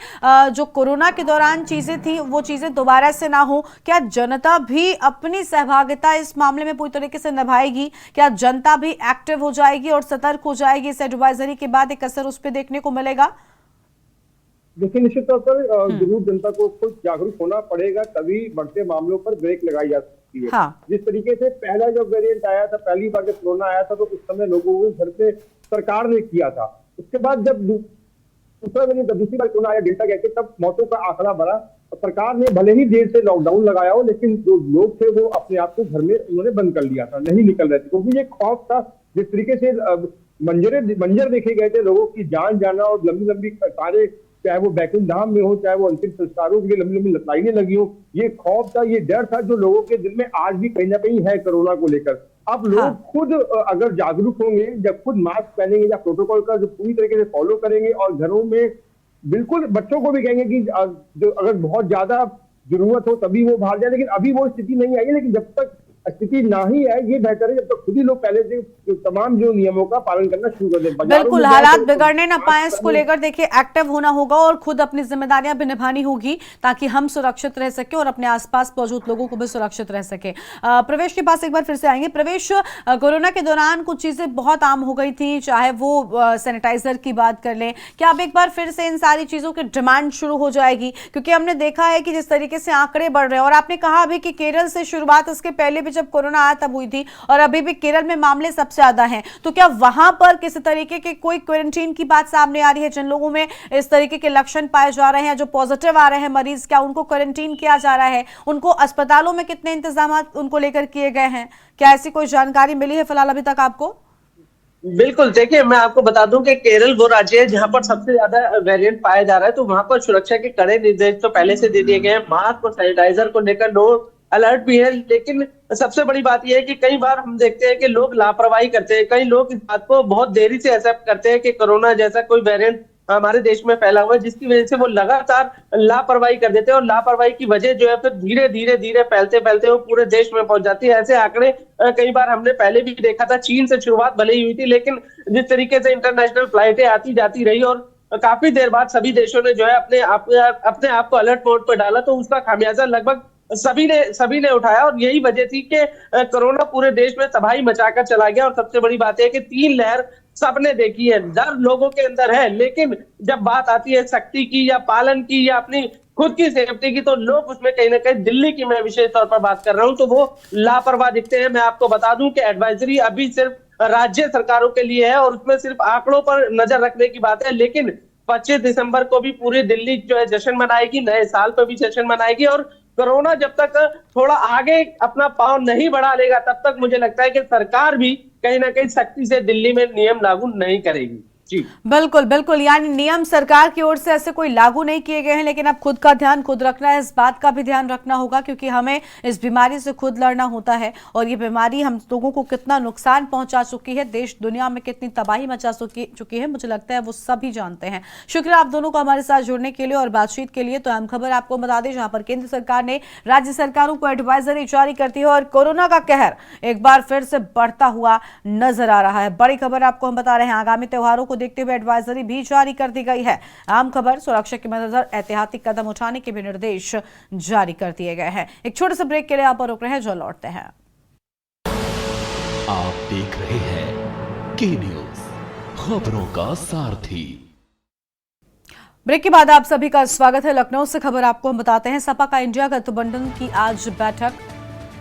जो कोरोना के दौरान चीजें थी वो चीजें दोबारा से ना हो, क्या जनता भी अपनी सहभागिता इस मामले में पूरी तरीके से निभाएगी? क्या जनता भी एक्टिव हो जाएगी और सतर्क हो जाएगी? इस एडवाइजरी के बाद एक असर उस पर देखने को मिलेगा? देखिए, निश्चित तौर पर जरूर जनता को खुद जागरूक होना पड़ेगा, तभी बढ़ते मामलों पर ब्रेक लगाई जा सकती है। सकती है। हाँ। जिस तरीके से पहला जब वेरिएंट आया था, पहली बार जब कोरोना आया था, तो उस समय लोगों को घर पे सरकार ने किया था। उसके बाद जब दूसरा वेरिएंट, दूसरी बार कोरोना आया डेल्टा कहते, तब मौतों का आंकड़ा बढ़ा और सरकार ने भले ही देर से लॉकडाउन लगाया हो, लेकिन जो लोग थे वो अपने आप को घर में उन्होंने बंद कर लिया था, नहीं निकल रहे थे, क्योंकि ये खौफ था। जिस तरीके से मंजर देखे गए थे, लोगों की जान जाना और लंबी लंबी कतारें, चाहे वो बैकुंठ धाम में हो, चाहे वो अंतिम संस्कारों के लिए लंबी लंबी लाइनें लगी हो, ये खौफ था, ये डर था जो लोगों के दिल में आज भी कहीं ना कहीं है कोरोना को लेकर। अब लोग हाँ। खुद अगर जागरूक होंगे, जब खुद मास्क पहनेंगे या प्रोटोकॉल का जो पूरी तरीके से फॉलो करेंगे और घरों में बिल्कुल बच्चों को भी कहेंगे कि जो अगर बहुत ज्यादा जरूरत हो तभी वो बाहर जाए, लेकिन अभी वो स्थिति नहीं आई है। लेकिन जब तक स्थिति ना ही है, ये बेहतर है जब तक खुद ही लोग पहले से तमाम जो नियमों का पालन करना शुरू कर दें। बिल्कुल, हालात बिगड़ने ना पाए इसको लेकर देखिए एक्टिव होना होगा और खुद अपनी जिम्मेदारियां भी निभानी होगी ताकि हम सुरक्षित रह सके और अपने आसपास मौजूद लोगों को भी सुरक्षित रह सके। प्रवेश के पास एक बार फिर से आएंगे। प्रवेश, कोरोना के दौरान कुछ चीजें बहुत आम हो गई थी, चाहे वो सैनिटाइजर की बात कर लें, क्या अब एक बार फिर से इन सारी चीजों की डिमांड शुरू हो जाएगी? क्योंकि हमने देखा है कि जिस तरीके से आंकड़े बढ़ रहे हैं और आपने कहा अभी कि केरल से शुरुआत इसके पहले भी जब कोरोना आया तब हुई थी और अभी भी केरल में मामले सबसे ज्यादा हैं, तो क्या वहां पर किसी तरीके के कोई क्वारंटीन की बात सामने आ रही है? जिन लोगों में इस तरीके के लक्षण पाए जा रहे हैं, जो पॉजिटिव आ रहे हैं मरीज, क्या उनको क्वारंटीन किया जा रहा है? उनको अस्पतालों में कितने इंतजाम उनको लेकर किए गए हैं? क्या ऐसी कोई जानकारी मिली है फिलहाल अभी तक आपको? बिल्कुल, देखिए मैं आपको बता दूं कि केरल वो राज्य है जहां पर सबसे ज्यादा वेरिएंट पाया जा रहा है, तो वहां पर सुरक्षा के कड़े निर्देश तो पहले से दे दिए गए हैं। मास्क और सैनिटाइजर को लेकर नो अलर्ट भी है, लेकिन सबसे बड़ी बात यह है कि कई बार हम देखते हैं कि लोग लापरवाही करते हैं। कई लोग इस बात को बहुत देरी से एक्सेप्ट करते हैं कि कोरोना जैसा कोई वेरिएंट हमारे देश में फैला हुआ है, जिसकी वजह से वो लगातार लापरवाही कर देते हैं और लापरवाही की वजह जो है फिर धीरे धीरे धीरे फैलते फैलते वो पूरे देश में पहुंच जाती है। ऐसे आंकड़े कई बार हमने पहले भी देखा था। चीन से शुरुआत भले ही हुई थी, लेकिन जिस तरीके से इंटरनेशनल फ्लाइटें आती जाती रही और काफी देर बाद सभी देशों ने जो है अपने आप को अलर्ट मोड पर डाला, तो उसका खामियाजा लगभग सभी ने उठाया और यही वजह थी कि कोरोना पूरे देश में तबाही मचाकर चला गया। और सबसे बड़ी बात है कि 3 लहर सबने देखी है, डर लोगों के अंदर है, लेकिन जब बात आती है सख्ती की या पालन की या अपनी खुद की सेफ्टी की, तो लोग उसमें कहीं ना कहीं, दिल्ली की मैं विशेष तौर पर बात कर रहा हूं, तो वो लापरवाह दिखते हैं। मैं आपको बता दूं कि एडवाइजरी अभी सिर्फ राज्य सरकारों के लिए है और उसमें सिर्फ आंकड़ों पर नजर रखने की बात है, लेकिन 25 दिसंबर को भी पूरी दिल्ली जो है जश्न मनाएगी, नए साल पर भी जश्न मनाएगी। और कोरोना जब तक थोड़ा आगे अपना पांव नहीं बढ़ा लेगा, तब तक मुझे लगता है कि सरकार भी कहीं ना कहीं सख्ती से दिल्ली में नियम लागू नहीं करेगी। जी बिल्कुल बिल्कुल, यानी नियम सरकार की ओर से ऐसे कोई लागू नहीं किए गए हैं, लेकिन अब खुद का ध्यान खुद रखना है। इस बात का भी ध्यान रखना होगा क्योंकि हमें इस बीमारी से खुद लड़ना होता है और ये बीमारी हम लोगों को कितना नुकसान पहुंचा चुकी है, देश दुनिया में कितनी तबाही मचा चुकी है, मुझे लगता है वो सभी जानते हैं। शुक्रिया आप दोनों को हमारे साथ जुड़ने के लिए और बातचीत के लिए। तो अहम खबर आपको बता दें, जहां पर केंद्र सरकार ने राज्य सरकारों को एडवाइजरी जारी करती है और कोरोना का कहर एक बार फिर से बढ़ता हुआ नजर आ रहा है। बड़ी खबर आपको हम बता रहे हैं, आगामी त्योहारों को देखते हुए एडवाइजरी भी जारी कर दी गई है। आम खबर, सुरक्षा के मद्देनजर एहतियाती कदम उठाने के भी निर्देश जारी कर दिए गए हैं। एक छोटे से ब्रेक के लिए आप रुक रहे हैं, जो लौटते हैं। आप देख रहे हैं के न्यूज, खबरों का सारथी। ब्रेक के बाद आप सभी का स्वागत है। लखनऊ से खबर आपको हम बताते हैं, सपा का इंडिया गठबंधन की आज बैठक।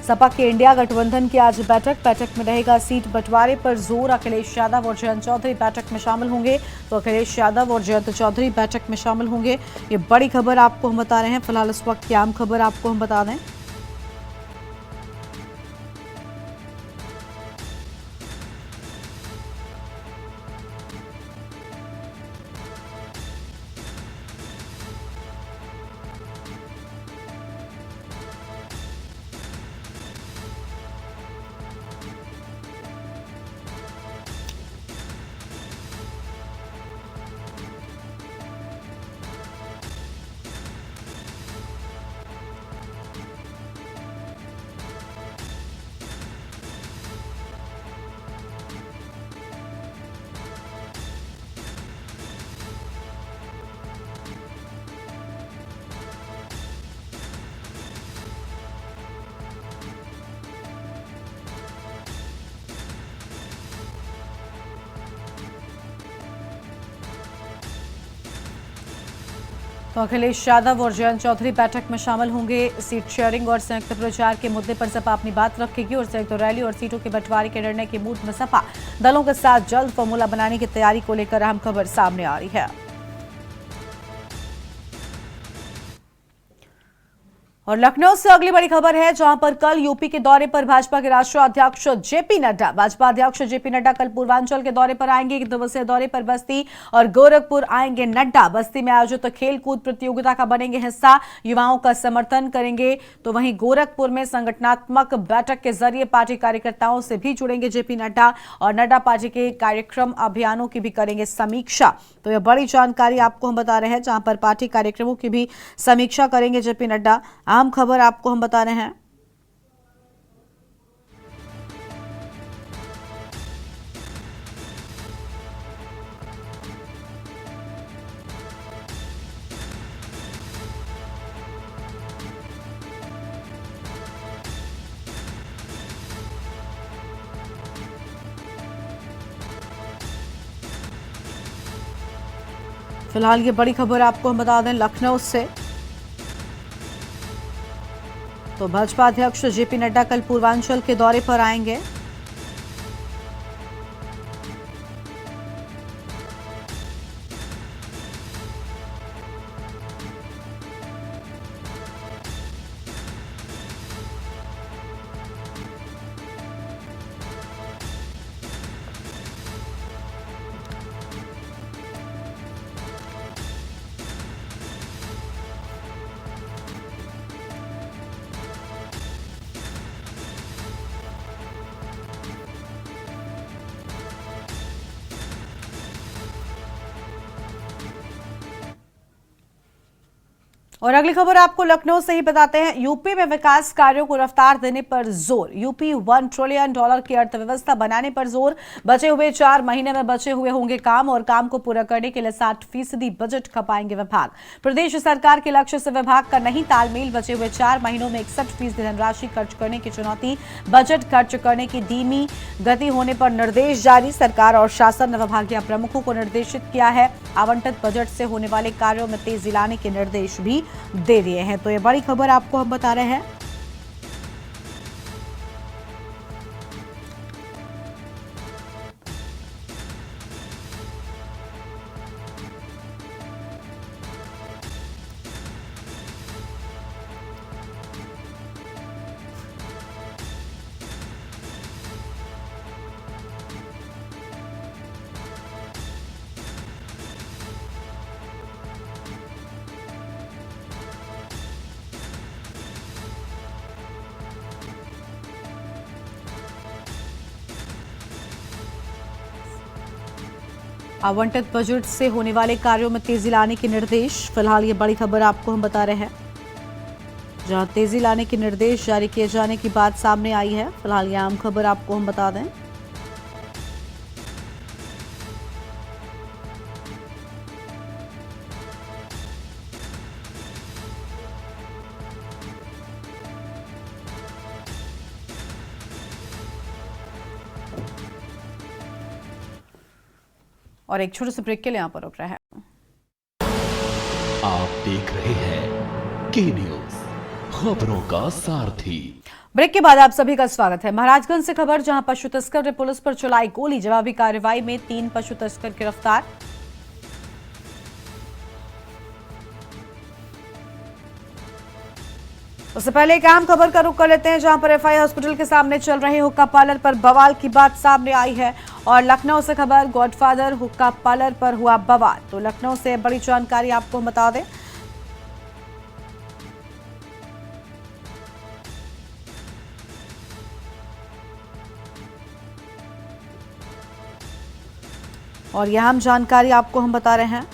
सपा के इंडिया गठबंधन की आज बैठक में रहेगा सीट बंटवारे पर जोर। अखिलेश यादव और जयंत चौधरी बैठक में शामिल होंगे, तो अखिलेश यादव और जयंत चौधरी बैठक में शामिल होंगे। ये बड़ी खबर आपको हम बता रहे हैं। फिलहाल इस वक्त की आम खबर आपको हम बता दें, तो अखिलेश यादव और जयंत चौधरी बैठक में शामिल होंगे। सीट शेयरिंग और संयुक्त प्रचार के मुद्दे पर सपा अपनी बात रखेगी और संयुक्त रैली और सीटों के बंटवारे के निर्णय के मूड में सपा दलों के साथ जल्द फॉर्मूला बनाने की तैयारी को लेकर अहम खबर सामने आ रही है। और लखनऊ से अगली बड़ी खबर है, जहां पर कल यूपी के दौरे पर भाजपा के राष्ट्रीय अध्यक्ष जेपी नड्डा। भाजपा अध्यक्ष जेपी नड्डा कल पूर्वांचल के दौरे पर आएंगे। 1 दिवसीय दौरे पर बस्ती और गोरखपुर आएंगे नड्डा। बस्ती में आयोजित खेलकूद प्रतियोगिता का बनेंगे हिस्सा, युवाओं का समर्थन करेंगे। तो वहीं गोरखपुर में संगठनात्मक बैठक के जरिए पार्टी कार्यकर्ताओं से भी जुड़ेंगे जेपी नड्डा और नड्डा पार्टी के कार्यक्रम अभियानों की भी करेंगे समीक्षा। तो यह बड़ी जानकारी आपको हम बता रहे हैं, जहां पर पार्टी कार्यक्रमों की भी समीक्षा करेंगे जेपी नड्डा। आम खबर आपको हम बता रहे हैं। फिलहाल ये बड़ी खबर आपको हम बता दें लखनऊ से। तो भाजपा अध्यक्ष जेपी नड्डा कल पूर्वांचल के दौरे पर आएंगे। और अगली खबर आपको लखनऊ से ही बताते हैं। यूपी में विकास कार्यों को रफ्तार देने पर जोर। यूपी $1 ट्रिलियन की अर्थव्यवस्था बनाने पर जोर। बचे हुए 4 महीने में बचे हुए होंगे काम और काम को पूरा करने के लिए 60% बजट खपाएंगे विभाग। प्रदेश सरकार के लक्ष्य से विभाग का नहीं तालमेल। बचे हुए 4 महीनों में 61% धनराशि खर्च करने की चुनौती। बजट खर्च करने की धीमी गति होने पर निर्देश जारी। सरकार और शासन ने विभागीय प्रमुखों को निर्देशित किया है। आवंटित बजट से होने वाले कार्यों में तेजी लाने के निर्देश भी दे दिए हैं। तो ये बड़ी खबर आपको हम बता रहे हैं। आवंटित बजट से होने वाले कार्यों में तेजी लाने के निर्देश। फिलहाल ये बड़ी खबर आपको हम बता रहे हैं, जहां तेजी लाने के निर्देश जारी किए जाने की बात सामने आई है। फिलहाल ये आम खबर आपको हम बता दें। और एक छोटे से ब्रेक के लिए यहां पर रुक रहे हैं। आप देख रहे हैं के न्यूज, खबरों का सारथी। ब्रेक के बाद आप सभी का स्वागत है। महाराजगंज से खबर, जहां पशु तस्कर ने पुलिस पर चलाई गोली। जवाबी कार्रवाई में 3 पशु तस्कर गिरफ्तार। उससे पहले एक अहम खबर का रुख कर लेते हैं, जहां पर एफआई हॉस्पिटल के सामने चल रहे हुक्का पार्लर पर बवाल की बात सामने आई है। और लखनऊ से खबर, गॉडफादर हुक्का पार्लर पर हुआ बवाल। तो लखनऊ से बड़ी जानकारी आपको बता दें। और यह अहम जानकारी आपको हम बता रहे हैं।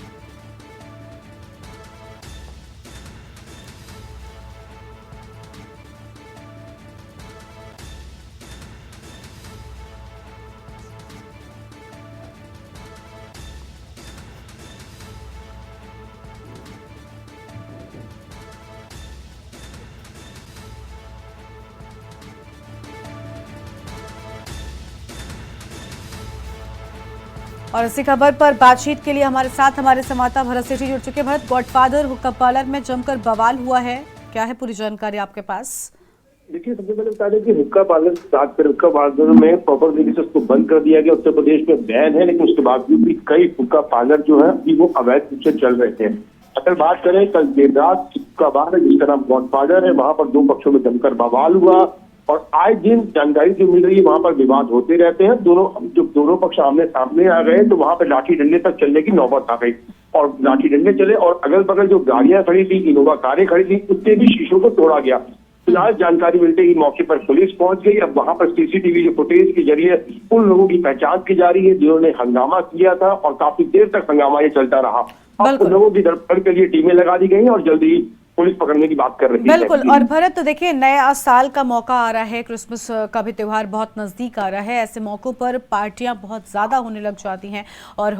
और इसी खबर पर बातचीत के लिए हमारे साथ हमारे संवाददाता भरत सेठी जुड़ चुके हैं। भरत, गॉडफादर हुक्का पार्लर में जमकर बवाल हुआ है, क्या है पूरी जानकारी आपके पास? देखिए, सबसे पहले बता दें कि हुक्का पार्लर की बात करें, हुक्का पार्लर में प्रॉपर तरीके से उसको बंद कर दिया गया। उत्तर प्रदेश में बैन है, लेकिन उसके बावजूद भी कई हुक्का पार्लर जो है अभी वो अवैध रूप से चल रहे थे। अगर बात करें, कल देर रात हुक्का बार है जिसका नाम गॉडफादर है, वहां पर दो पक्षों में जमकर बवाल हुआ और आए दिन जानकारी जो मिल रही है वहां पर विवाद होते रहते हैं। दोनों पक्ष आमने सामने आ गए तो वहां पर लाठी डंडे तक चलने की नौबत आ गई और लाठी डंडे चले और अगल बगल जो गाड़ियां खड़ी थी, इनोवा कारें खड़ी थी, उससे भी शीशों को तोड़ा गया। फिलहाल जानकारी मिलते ही मौके पर पुलिस पहुंच गई। अब वहां पर सीसीटीवी जो फुटेज के जरिए उन लोगों की पहचान की जा रही है जिन्होंने हंगामा किया था और काफी देर तक हंगामा ये चलता रहा। अब उन लोगों की धरपकड़ के लिए टीमें लगा दी गई और जल्दी ही पुलिस पकड़ने की बात कर रही है। बिल्कुल। और भरत, देखिए नया साल का मौका आ रहा है, क्रिसमस का भी त्योहार बहुत नजदीक आ रहा है। ऐसे मौकों पर पार्टियां बहुत ज्यादा होने लग जाती हैं और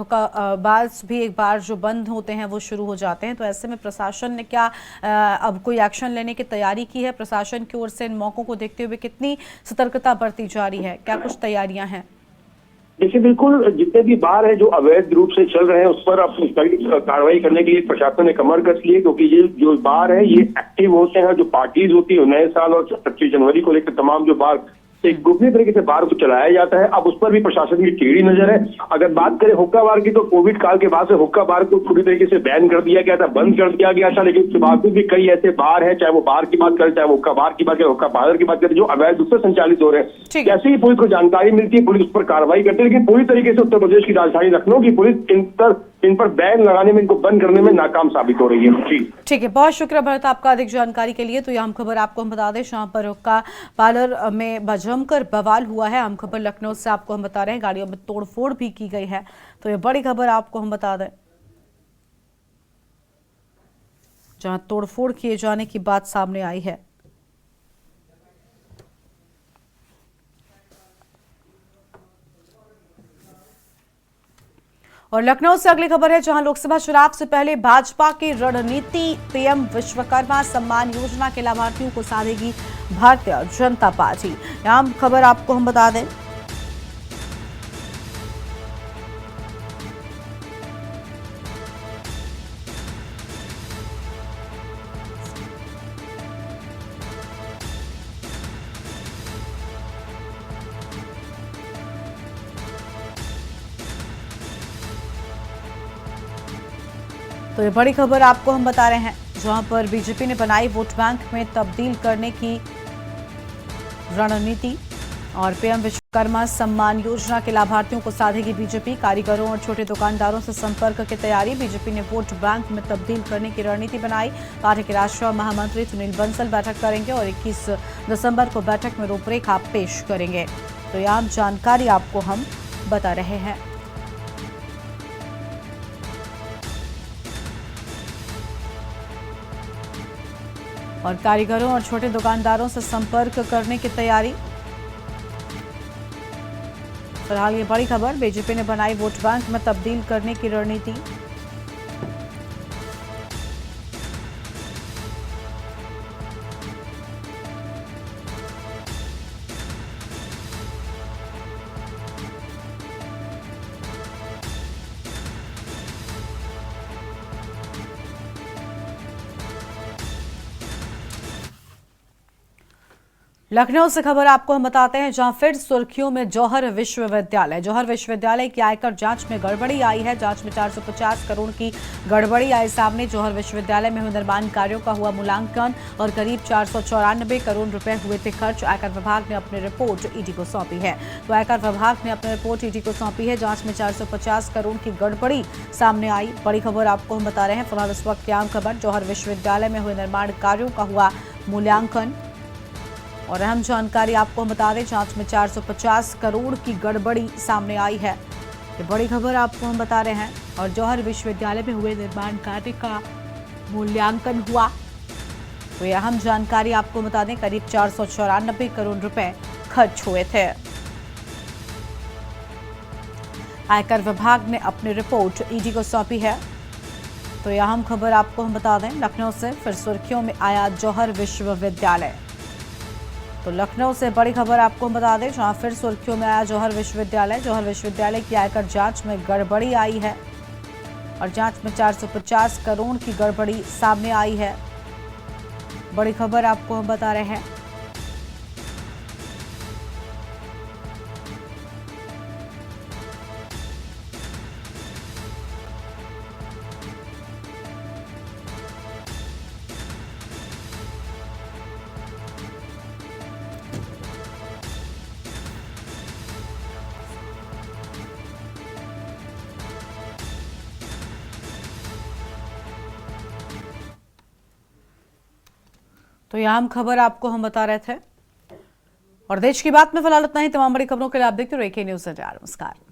बार्स भी एक बार जो बंद होते हैं वो शुरू हो जाते हैं। तो ऐसे में प्रशासन ने क्या अब कोई एक्शन लेने की तैयारी की है? प्रशासन की ओर से इन मौकों को देखते हुए कितनी सतर्कता बरती जा रही है? क्या कुछ तैयारियां हैं? देखिए, बिल्कुल जितने भी बार है जो अवैध रूप से चल रहे हैं उस पर अब कार्रवाई करने के लिए प्रशासन ने कमर कस ली है, क्योंकि ये जो बार है ये एक्टिव होते हैं। जो पार्टीज होती है नए साल और 25 जनवरी को लेकर तमाम जो बार एक गोपनीय तरीके से बार को चलाया जाता है, अब उस पर भी प्रशासन की टेढ़ी नजर है। अगर बात करें हुक्का बार की, तो कोविड काल के बाद से हुक्का बार को पूरी तरीके से बैन कर दिया गया था, बंद कर दिया गया था। लेकिन उसके बावजूद भी कई ऐसे बार है, चाहे वो बार की बात करें, चाहे वो हुक्का बार की बात करें, हुक्का पार्लर की बात करें, जो अवैध रूप से संचालित हो रहे हैं। जैसे ही पुलिस को जानकारी मिलती है, पुलिस उस पर कार्रवाई करती है, लेकिन पूरी तरीके से उत्तर प्रदेश की राजधानी लखनऊ की पुलिस इन पर बैन लगाने में, इनको बंद करने में नाकाम साबित हो रही है। जी ठीक है, बहुत शुक्रिया भरत आपका अधिक जानकारी के लिए। तो यह हम खबर आपको हम बता दें, जहां पर हुक्का पार्लर में जमकर बवाल हुआ है। हम खबर लखनऊ से आपको हम बता रहे हैं, गाड़ियों में तोड़फोड़ भी की गई है। तो ये बड़ी खबर आपको हम बता दें, जहां तोड़फोड़ किए जाने की बात सामने आई है। और लखनऊ से अगली खबर है, जहां लोकसभा चुनाव से पहले भाजपा की रणनीति, पीएम विश्वकर्मा सम्मान योजना के लाभार्थियों को साधेगी भारतीय जनता पार्टी। यहां खबर आपको हम बता दें, तो ये बड़ी खबर आपको हम बता रहे हैं, जहां पर बीजेपी ने बनाई वोट बैंक में तब्दील करने की रणनीति और पीएम विश्वकर्मा सम्मान योजना के लाभार्थियों को साधेगी बीजेपी। कारीगरों और छोटे दुकानदारों से संपर्क की तैयारी, बीजेपी ने वोट बैंक में तब्दील करने की रणनीति बनाई। पार्टी के राष्ट्रीय महामंत्री सुनील बंसल बैठक करेंगे और 21 दिसंबर को बैठक में रूपरेखा पेश करेंगे। तो यह जानकारी आपको हम बता रहे हैं। और कारीगरों और छोटे दुकानदारों से संपर्क करने की तैयारी। फिलहाल ये बड़ी खबर, बीजेपी ने बनाई वोट बैंक में तब्दील करने की रणनीति। लखनऊ से खबर आपको हम बताते हैं, जहां फिर सुर्खियों में जौहर विश्वविद्यालय की आयकर जांच में गड़बड़ी आई है। जांच में 450 करोड़ की गड़बड़ी आई सामने। जौहर विश्वविद्यालय में हुए निर्माण कार्यों का हुआ मूल्यांकन और करीब 494 करोड़ रुपए हुए थे खर्च। आयकर विभाग ने अपनी रिपोर्ट ईडी को सौंपी है। तो आयकर विभाग ने अपनी रिपोर्ट ईडी को सौंपी है। जांच में 450 करोड़ की गड़बड़ी सामने आई। बड़ी खबर आपको हम बता रहे हैं। फिलहाल इस वक्त की आम खबर, जौहर विश्वविद्यालय में हुए निर्माण कार्यों का हुआ मूल्यांकन और अहम जानकारी आपको हम बता दें, जांच में 450 करोड़ की गड़बड़ी सामने आई है। ये बड़ी खबर आपको हम बता रहे हैं। और जौहर विश्वविद्यालय में हुए निर्माण कार्य का मूल्यांकन हुआ। तो यह अहम जानकारी आपको बता दें, करीब 494 करोड़ रुपए खर्च हुए थे। आयकर विभाग ने अपनी रिपोर्ट ईडी को सौंपी है। तो यह अहम खबर आपको हम बता दें, लखनऊ से फिर सुर्खियों में आया जौहर विश्वविद्यालय। तो लखनऊ से बड़ी खबर आपको हम बता दें, जहां फिर सुर्खियों में आया जौहर विश्वविद्यालय की आयकर जांच में गड़बड़ी आई है और जांच में 450 करोड़ की गड़बड़ी सामने आई है। बड़ी खबर आपको हम बता रहे हैं। तो यह अहम खबर आपको हम बता रहे थे और देश की बात में फिलहाल इतना ही। तमाम बड़ी खबरों के लिए आप देखते रहिए AK News India। नमस्कार।